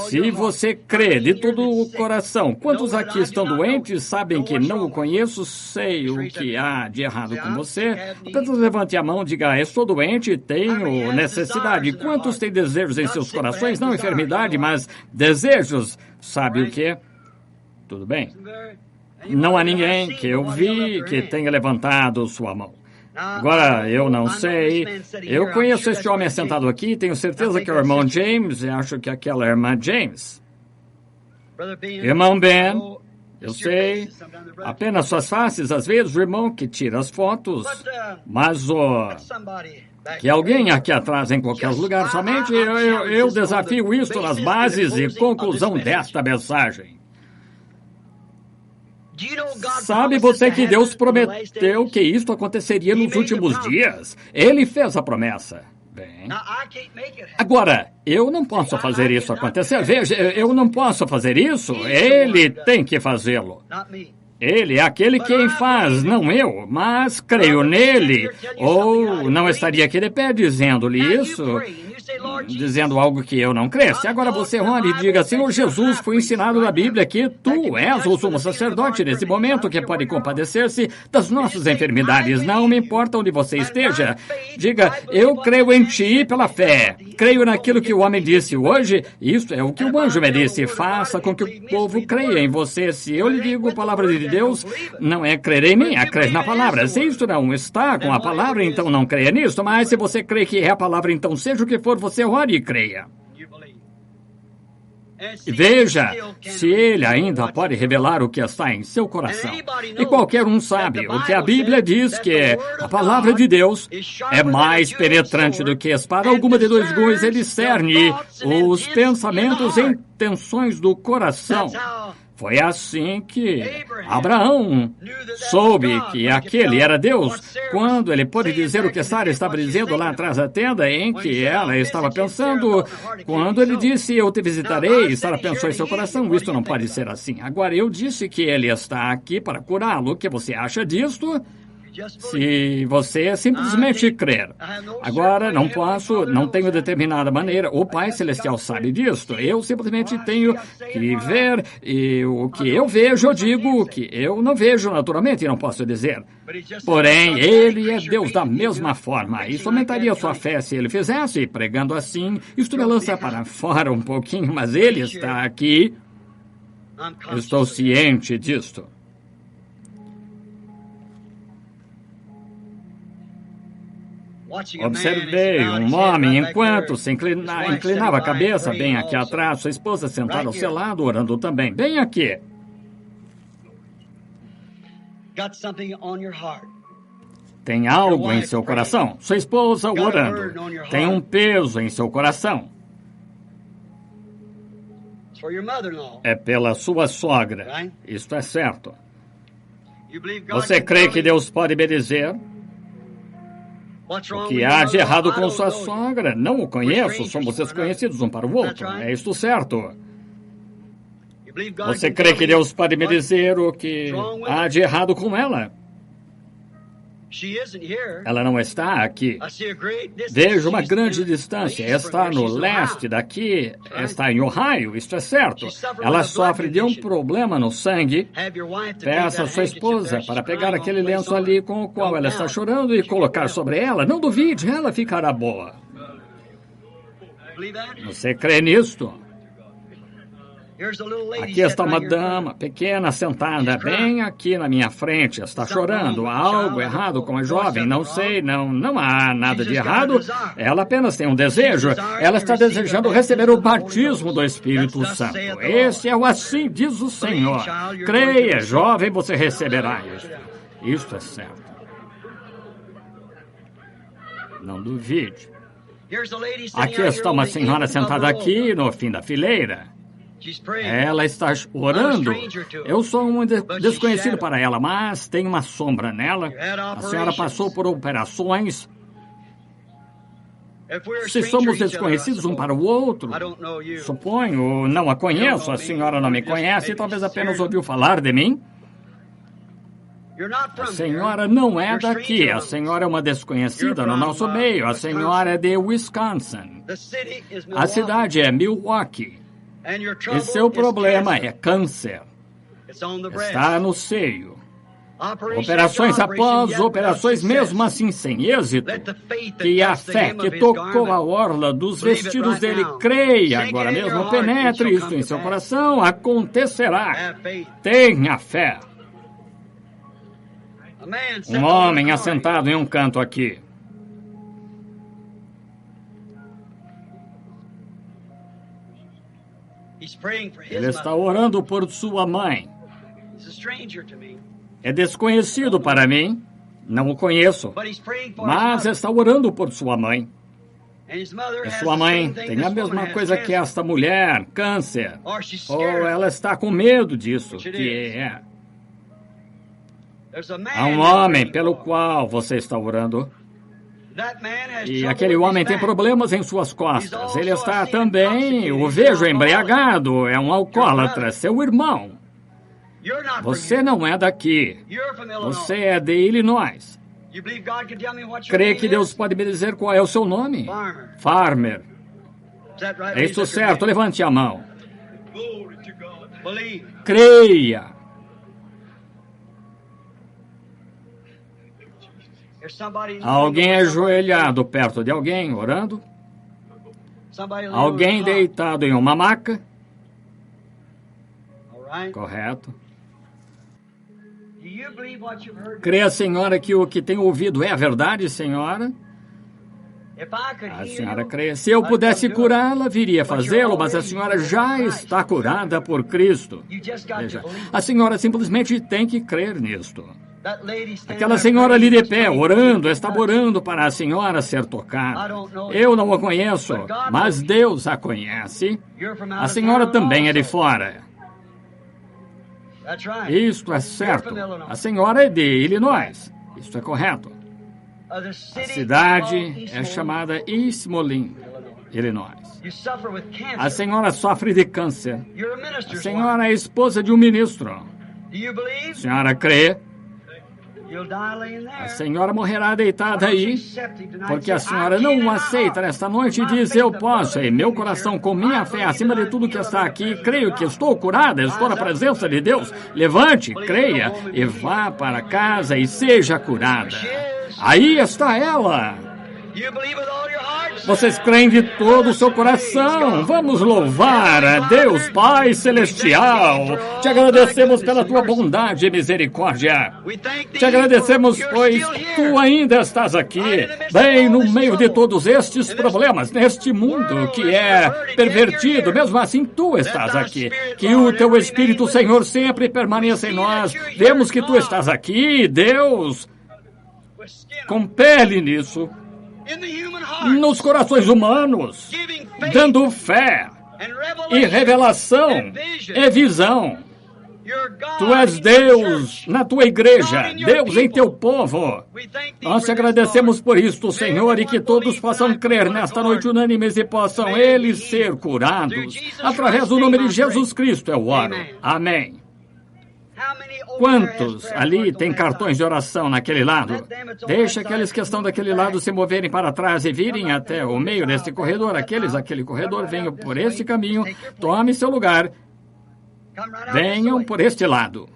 S1: se você crê de todo o coração, quantos aqui estão doentes, sabem que não o conheço, sei o que há de errado com você, apenas levante a mão e diga, estou doente, tenho necessidade. Quantos têm desejos em seus corações? Não enfermidade, mas desejos. Sabe o que? Tudo bem. Não há ninguém que eu vi que tenha levantado sua mão. Agora, eu não sei. Eu conheço este homem sentado aqui, tenho certeza que é o irmão James, e acho que aquela é a irmã James. Irmão Ben, eu sei. Apenas suas faces, às vezes, o irmão que tira as fotos. Mas que alguém aqui atrás, em qualquer lugar, somente eu desafio isto nas bases e conclusão desta mensagem. Sabe você que Deus prometeu que isto aconteceria nos últimos dias? Ele fez a promessa. Bem, agora, eu não posso fazer isso acontecer. Veja, eu não posso fazer isso. Ele tem que fazê-lo. Ele é aquele quem faz, não eu, mas creio nele. Ou não estaria aqui de pé dizendo-lhe isso, dizendo algo que eu não cresce. Agora você ore e diga, Senhor Jesus, foi ensinado na Bíblia que tu és o sumo sacerdote nesse momento que pode compadecer-se das nossas enfermidades. Não me importa onde você esteja. Diga, eu creio em ti pela fé. Creio naquilo que o homem disse hoje. Isso é o que o anjo me disse. Faça com que o povo creia em você. Se eu lhe digo a palavra de Deus, não é crer em mim, é crer na palavra. Se isto não está com a palavra, então não creia nisso. Mas se você crê que é a palavra, então seja o que for, você ore e creia. E veja se ele ainda pode revelar o que está em seu coração. E qualquer um sabe o que a Bíblia diz, que a palavra de Deus é mais penetrante do que espada alguma de dois gumes. Ele discerne os pensamentos e intenções do coração. Foi assim que Abraão soube que aquele era Deus, quando ele pôde dizer o que Sara estava dizendo lá atrás da tenda, em que ela estava pensando, quando ele disse, eu te visitarei, Sara pensou em seu coração, isto não pode ser assim. Agora, eu disse que ele está aqui para curá-lo, o que você acha disto? Se você simplesmente crer. Agora, não tenho determinada maneira. O Pai Celestial sabe disto. Eu simplesmente tenho que ver, e o que eu vejo, eu digo que eu não vejo naturalmente, não posso dizer. Porém, Ele é Deus da mesma forma. Isso aumentaria sua fé se Ele fizesse, pregando assim. Isto me lança para fora um pouquinho, mas Ele está aqui. Estou ciente disto. Observei um homem enquanto se inclinava a cabeça bem aqui atrás, sua esposa sentada ao seu lado, orando também, bem aqui. Tem algo em seu coração. Sua esposa orando. Tem um peso em seu coração. É pela sua sogra. Isto é certo. Você crê que Deus pode me dizer o que há de errado com sua sogra? Não o conheço, somos desconhecidos um para o outro. É isto certo. Você crê que Deus pode me dizer o que há de errado com ela? Ela não está aqui. Vejo uma grande distância. Está no leste daqui, está em Ohio, isto é certo. Ela sofre de um problema no sangue. Peça a sua esposa para pegar aquele lenço ali com o qual ela está chorando e colocar sobre ela. Não duvide, ela ficará boa. Você crê nisto? Aqui está uma dama pequena sentada bem aqui na minha frente. Está chorando. Há algo errado com a jovem. Não sei, não há nada de errado. Ela apenas tem um desejo. Ela está desejando receber o batismo do Espírito Santo. Esse é o assim diz o Senhor. Creia, jovem, você receberá isso. Isto é certo. Não duvide. Aqui está uma senhora sentada aqui no fim da fileira. Ela está orando. Eu sou um desconhecido para ela, mas tem uma sombra nela. A senhora passou por operações. Se somos desconhecidos um para o outro, suponho, não a conheço, a senhora não me conhece, talvez apenas ouviu falar de mim. A senhora não é daqui, a senhora é uma desconhecida no nosso meio, a senhora é de Wisconsin. A cidade é Milwaukee. E seu problema é câncer. Está no seio. Operações após operações, mesmo assim sem êxito, que a fé que tocou a orla dos vestidos dele, creia agora mesmo, penetre isso em seu coração, acontecerá. Tenha fé. Um homem assentado em um canto aqui. Ele está orando por sua mãe. É desconhecido para mim, não o conheço, mas está orando por sua mãe. E sua mãe tem a mesma coisa que esta mulher, câncer. Ou ela está com medo disso, que é. Há um homem pelo qual você está orando. E aquele homem tem problemas em suas costas. Ele está também, o vejo embriagado, é um alcoólatra, seu irmão. Você não é daqui. Você é de Illinois. Crê que Deus pode me dizer qual é o seu nome? Farmer. É isso certo? Levante a mão. Creia. Alguém ajoelhado perto de alguém, orando? Alguém deitado em uma maca? Correto. Crê a senhora que o que tem ouvido é a verdade, senhora? A senhora crê. Se eu pudesse curá-la, viria fazê-lo, mas a senhora já está curada por Cristo. Veja, a senhora simplesmente tem que crer nisto. Aquela senhora ali de pé, orando, estava orando para a senhora ser tocada. Eu não a conheço, mas Deus a conhece. A senhora também é de fora. Isto é certo. A senhora é de Illinois. Isto é correto. A cidade é chamada East Moline, Illinois. A senhora sofre de câncer. A senhora é esposa de um ministro. A senhora crê? A senhora morrerá deitada aí, porque a senhora não o aceita nesta noite e diz, eu posso, em meu coração, com minha fé, acima de tudo que está aqui, creio que estou curada, estou na presença de Deus. Levante, creia e vá para casa e seja curada. Aí está ela. Vocês creem de todo o seu coração. Vamos louvar a Deus Pai Celestial. Te agradecemos pela tua bondade e misericórdia. Te agradecemos, pois tu ainda estás aqui, bem no meio de todos estes problemas, neste mundo que é pervertido. Mesmo assim, tu estás aqui. Que o teu Espírito, Senhor, sempre permaneça em nós. Vemos que tu estás aqui, Deus. com pele nisso, nos corações humanos, dando fé e revelação e visão. Tu és Deus na tua igreja, Deus em teu povo. Nós te agradecemos por isto, Senhor, e que todos possam crer nesta noite unânimes e possam eles ser curados. Através do nome de Jesus Cristo eu oro. Amém. Quantos ali têm cartões de oração naquele lado? Deixa aqueles que estão daquele lado se moverem para trás e virem até o meio deste corredor. Aquele corredor, venham por este caminho, tome seu lugar. Venham por este lado.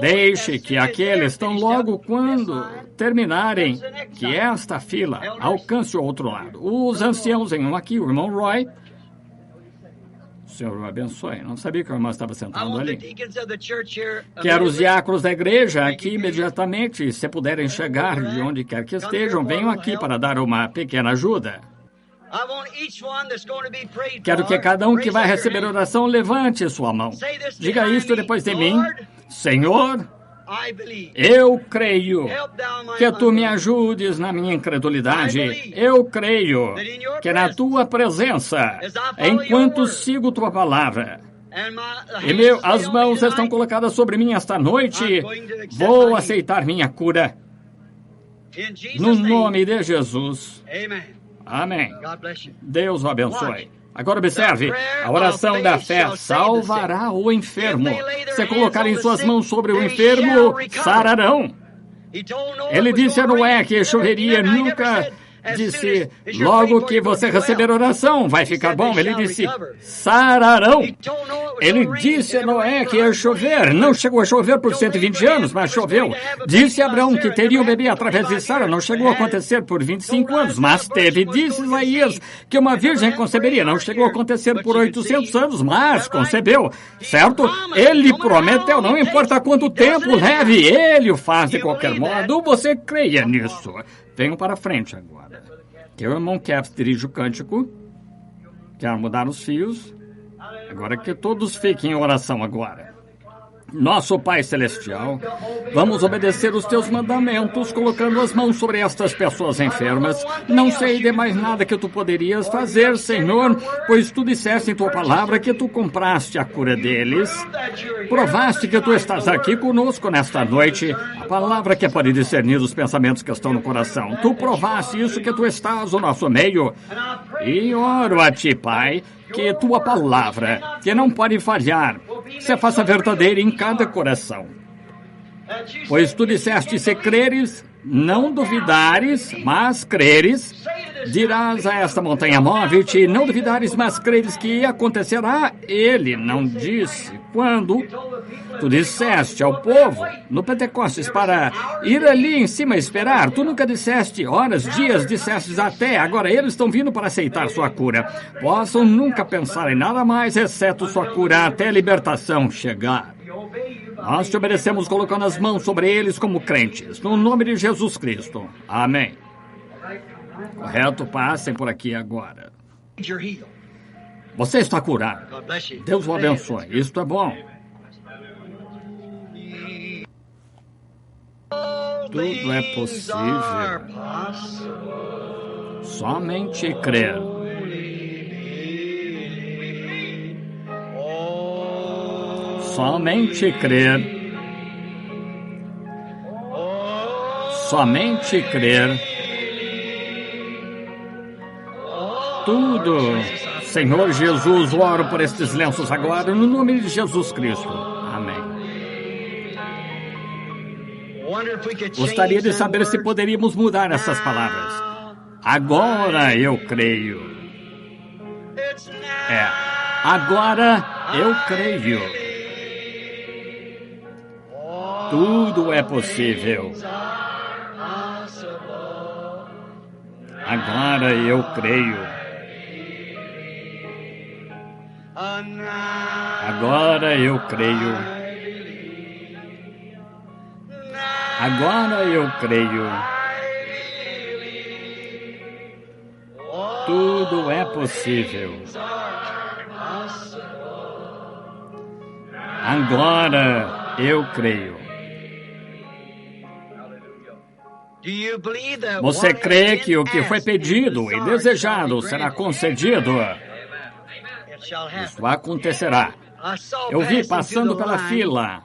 S1: Deixe que aqueles estão logo quando terminarem, que esta fila alcance o outro lado. Os anciãos venham aqui, o irmão Roy. O Senhor o abençoe. Não sabia que o irmão estava sentado ali. Quero os diáconos da igreja aqui imediatamente. Se puderem chegar de onde quer que estejam, venham aqui para dar uma pequena ajuda. Quero que cada um que vai receber oração levante sua mão. Diga isto depois de mim. Senhor, eu creio que tu me ajudes na minha incredulidade. Eu creio que na tua presença, enquanto sigo tua palavra, e as mãos estão colocadas sobre mim esta noite, vou aceitar minha cura. No nome de Jesus. Amém. Deus o abençoe. Agora observe, a oração da fé salvará o enfermo. Se colocarem suas mãos sobre o enfermo, sararão. Ele disse a Noé que choveria, nunca disse, logo que você receber oração, vai ficar bom. Ele disse, sararão. Ele disse a Noé que ia chover. Não chegou a chover por 120 anos, mas choveu. Disse a Abraão que teria um bebê através de Sara. Não chegou a acontecer por 25 anos, mas teve. Disse Isaías que uma virgem conceberia. Não chegou a acontecer por 800 anos, mas concebeu. Certo? Ele prometeu, não importa quanto tempo leve, ele o faz de qualquer modo. Você creia nisso. Venham para frente agora. Que o irmão Caps dirige o cântico. Quero mudar os fios. Agora que todos fiquem em oração agora. Nosso Pai Celestial, vamos obedecer os teus mandamentos, colocando as mãos sobre estas pessoas enfermas. Não sei de mais nada que tu poderias fazer, Senhor, pois tu disseste em tua palavra que tu compraste a cura deles. Provaste que tu estás aqui conosco nesta noite, a palavra que pode discernir os pensamentos que estão no coração. Tu provaste isso que tu estás no nosso meio. E oro a ti, Pai, que tua palavra, que não pode falhar, se faça verdadeira em cada coração. Pois tu disseste, se creres, não duvidares, mas creres, dirás a esta montanha, move-te, não duvidares, mas creres que acontecerá. Ele não disse quando. Tu disseste ao povo, no Pentecostes, para ir ali em cima esperar. Tu nunca disseste horas, dias, disseste até. Agora eles estão vindo para aceitar sua cura. Possam nunca pensar em nada mais, exceto sua cura, até a libertação chegar. Nós te obedecemos colocando as mãos sobre eles como crentes. No nome de Jesus Cristo. Amém. Correto, passem por aqui agora. Você está curado. Deus o abençoe. Isto é bom. Tudo é possível. Somente crer. Somente crer. Somente crer. Tudo. Senhor Jesus, oro por estes lenços agora, no nome de Jesus Cristo. Amém. Gostaria de saber se poderíamos mudar essas palavras. Agora eu creio. Agora eu creio. Tudo é possível. Agora eu creio. Agora eu creio. Agora eu creio. Tudo é possível. Agora eu creio. Você crê que o que foi pedido e desejado será concedido? Isso acontecerá. Eu vi passando pela fila,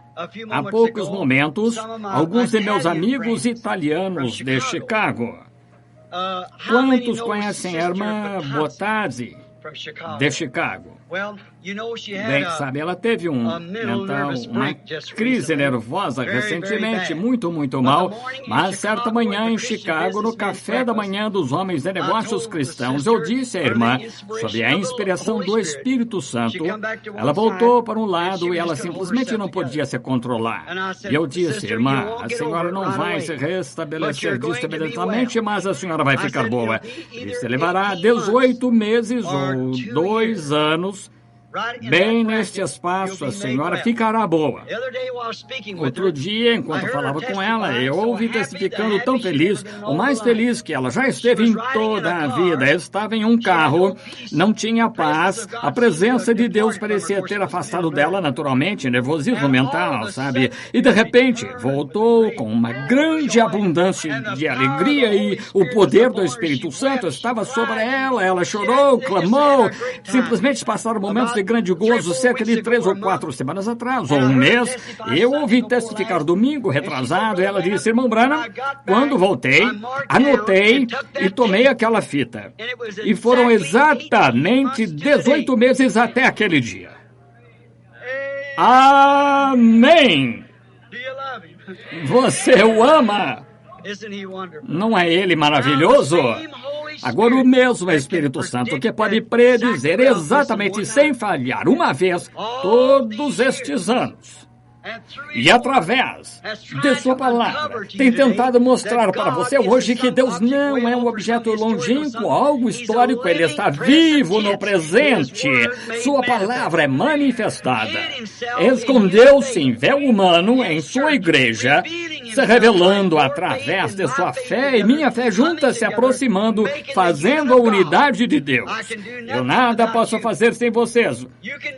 S1: há poucos momentos, alguns de meus amigos italianos de Chicago. Quantos conhecem a irmã Bottazzi, de Chicago? Bem, sabe, ela teve uma crise nervosa recentemente, muito mal, mas certa manhã em Chicago, no café da manhã dos homens de negócios cristãos, eu disse à irmã, sob a inspiração do Espírito Santo, ela voltou para um lado e ela simplesmente não podia se controlar. E eu disse, irmã, a senhora não vai se restabelecer disso imediatamente, mas a senhora vai ficar boa. Isso levará 18 meses ou 2 anos. Bem neste espaço, a senhora ficará boa. Outro dia, enquanto falava com ela, eu ouvi testificando tão feliz, o mais feliz que ela já esteve em toda a vida. Estava em um carro, não tinha paz, a presença de Deus parecia ter afastado dela naturalmente, nervosismo mental, sabe? E de repente, voltou com uma grande abundância de alegria e o poder do Espírito Santo estava sobre ela. Ela chorou, clamou, simplesmente passaram momentos de grande gozo cerca de 3 ou 4 semanas atrás, ou um mês. Eu ouvi testificar domingo retrasado, e ela disse, irmão Branham, quando voltei, anotei e tomei aquela fita. E foram exatamente 18 meses até aquele dia. Amém! Você o ama? Não é ele maravilhoso? Agora o mesmo Espírito Santo que pode predizer exatamente sem falhar uma vez todos estes anos. E através de sua palavra, tem tentado mostrar para você hoje que Deus não é um objeto longínquo, algo histórico, Ele está vivo no presente. Sua palavra é manifestada. Escondeu-se em véu humano em sua igreja, se revelando através de sua fé e minha fé juntas se aproximando, fazendo a unidade de Deus. Eu nada posso fazer sem vocês.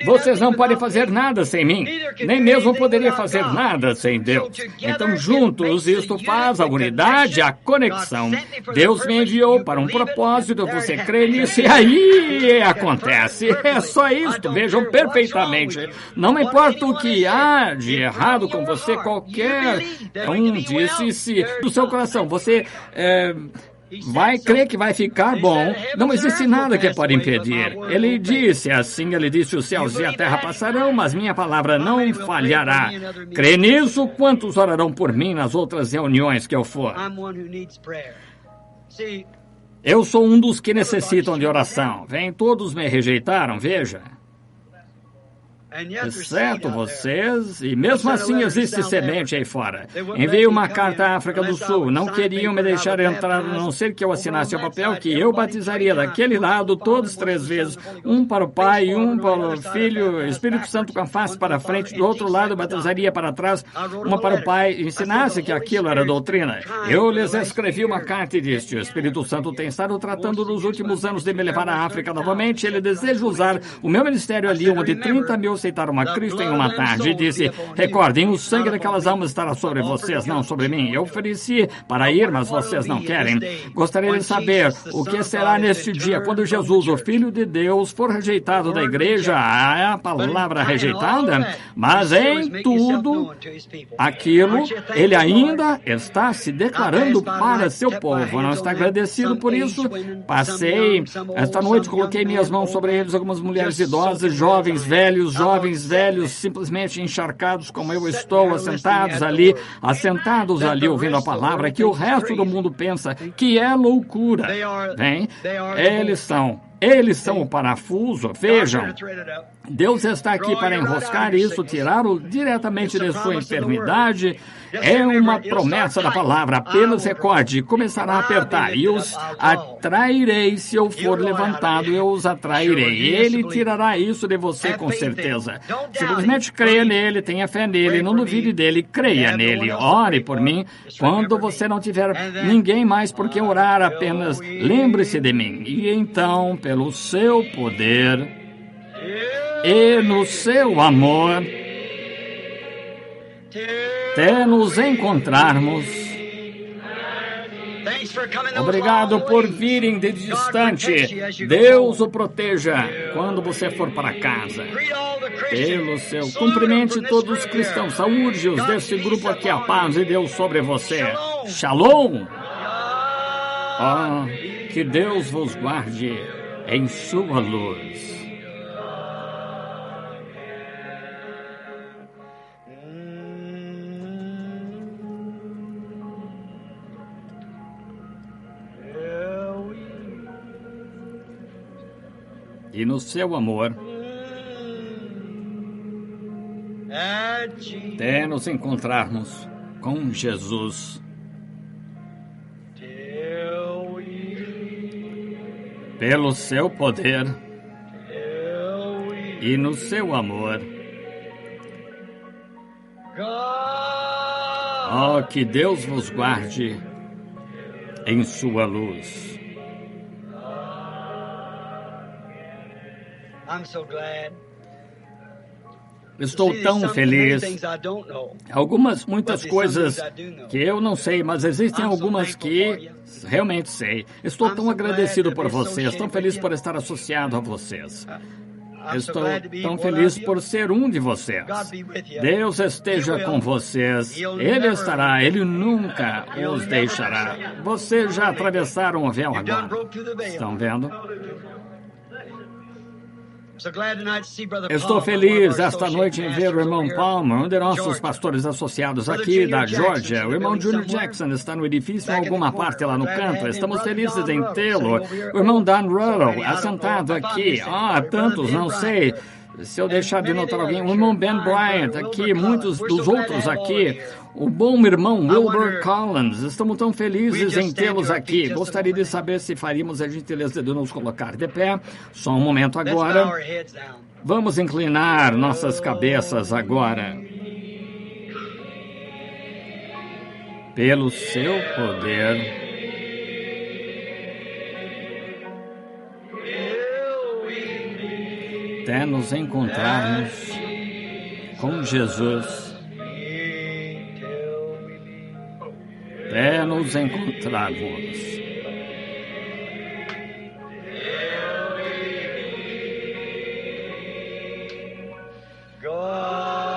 S1: Vocês não podem fazer nada sem mim, nem mesmo poderia fazer nada sem Deus. Então, juntos, isto faz a unidade, a conexão. Deus me enviou para um propósito, você crê nisso, e aí acontece. É só isto, vejam perfeitamente. Não importa o que há de errado com você, qualquer um disse do seu coração, você vai crer que vai ficar bom. Não existe nada que pode impedir. Ele disse assim, ele disse, os céus e a terra passarão, mas minha palavra não falhará. Crê nisso? Quantos orarão por mim nas outras reuniões que eu for? Eu sou um dos que necessitam de oração. Vem, todos me rejeitaram, veja. Exceto vocês, e mesmo assim existe semente aí fora. Enviei uma carta à África do Sul. Não queriam me deixar entrar, a não ser que eu assinasse o papel que eu batizaria daquele lado todos 3 vezes. Um para o Pai, um para o Filho, Espírito Santo com a face para frente. Do outro lado, batizaria para trás, uma para o Pai. Ensinasse que aquilo era doutrina. Eu lhes escrevi uma carta e disse, o Espírito Santo tem estado tratando nos últimos anos de me levar à África novamente. Ele deseja usar o meu ministério ali, onde 30 mil aceitaram a Cristo em uma tarde, e disse, recordem, o sangue daquelas almas estará sobre vocês, não sobre mim. Eu ofereci para ir, mas vocês não querem. Gostaria de saber o que será neste dia, quando Jesus, o Filho de Deus, for rejeitado da igreja. É a palavra rejeitada, mas em tudo aquilo, ele ainda está se declarando para seu povo. Não está agradecido por isso? Passei esta noite, coloquei minhas mãos sobre eles, algumas mulheres idosas, jovens, velhos, simplesmente encharcados como eu estou, assentados ali ouvindo a palavra, que o resto do mundo pensa que é loucura. Bem, eles são o parafuso, vejam. Deus está aqui para enroscar isso, tirá-lo diretamente de sua enfermidade. É uma promessa da palavra. Apenas recorde, começará a apertar. E os atrairei, se eu for levantado, eu os atrairei. Ele tirará isso de você com certeza. Simplesmente creia nele, tenha fé nele, não duvide dele, creia nele. Ore por mim. Quando você não tiver ninguém mais por quem orar, apenas lembre-se de mim. E então, pelo seu poder e no seu amor, até nos encontrarmos Obrigado por virem de distante. Deus o proteja quando você for para casa. Pelo seu cumprimente todos os cristãos. Saúde-os desse grupo aqui. A paz de Deus sobre você. Shalom. Que Deus vos guarde em sua luz. E no seu amor, até nos encontrarmos com Jesus. Pelo seu poder e no seu amor. Que Deus vos guarde em sua luz. Estou tão feliz. Muitas coisas que eu não sei, mas existem algumas que realmente sei. Estou tão agradecido por vocês, tão feliz por estar associado a vocês. Estou tão feliz por ser um de vocês. Deus esteja com vocês. Ele estará, Ele nunca os deixará. Vocês já atravessaram o véu agora. Estão vendo? Estou feliz esta noite em ver o irmão Palmer, um de nossos pastores associados aqui da Geórgia. O irmão Junior Jackson está no edifício em alguma parte lá no canto. Estamos felizes em tê-lo. O irmão Dan Ruddle, assentado aqui. Tantos, não sei se eu deixar de notar alguém. O irmão Ben Bryant aqui, muitos dos outros aqui. O bom irmão Wilbur Collins. Estamos tão felizes em tê-los aqui. Gostaria de saber se faríamos a gentileza de nos colocar de pé. Só um momento agora. Vamos inclinar nossas cabeças agora. Pelo seu poder. Até nos encontrarmos com Jesus. Até nos encontrarmos.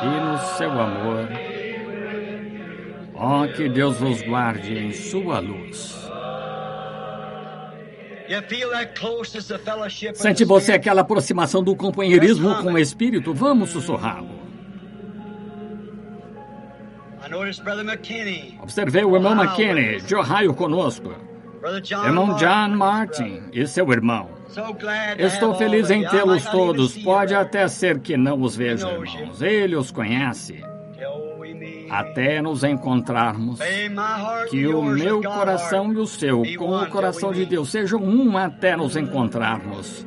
S1: E no seu amor. Que Deus vos guarde em sua luz. Sente você aquela aproximação do companheirismo com o Espírito? Vamos sussurrá-lo. Observei o irmão McKinney, de Ohio, conosco. Irmão John Martin e seu irmão. Estou feliz em tê-los todos. Pode até ser que não os veja, irmãos. Ele os conhece. Até nos encontrarmos. Que o meu coração e o seu, com o coração de Deus, sejam um até nos encontrarmos.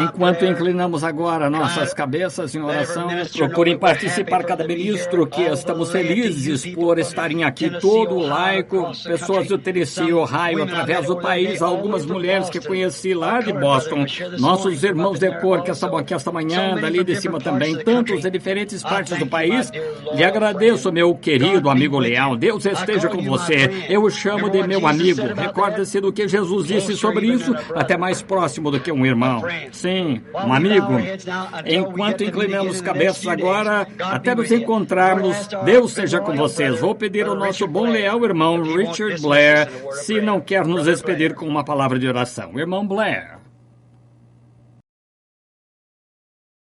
S1: Enquanto inclinamos agora nossas cabeças em oração, procurem participar cada ministro, que estamos felizes por estarem aqui, todo o laico, pessoas do Tennessee, Ohio, através do país, algumas mulheres que conheci lá de Boston, nossos irmãos de cor que estavam aqui esta manhã, dali de cima também, tantos de diferentes partes do país. Lhe agradeço, meu querido amigo leal. Deus esteja com você. Eu o chamo de meu amigo. Recorde-se do que Jesus disse sobre isso, até mais próximo do que um irmão. Sim, um amigo. Enquanto inclinamos cabeças agora, até nos encontrarmos, Deus seja com vocês. Vou pedir ao nosso bom leal irmão Richard Blair, se não quer nos despedir com uma palavra de oração. Irmão Blair.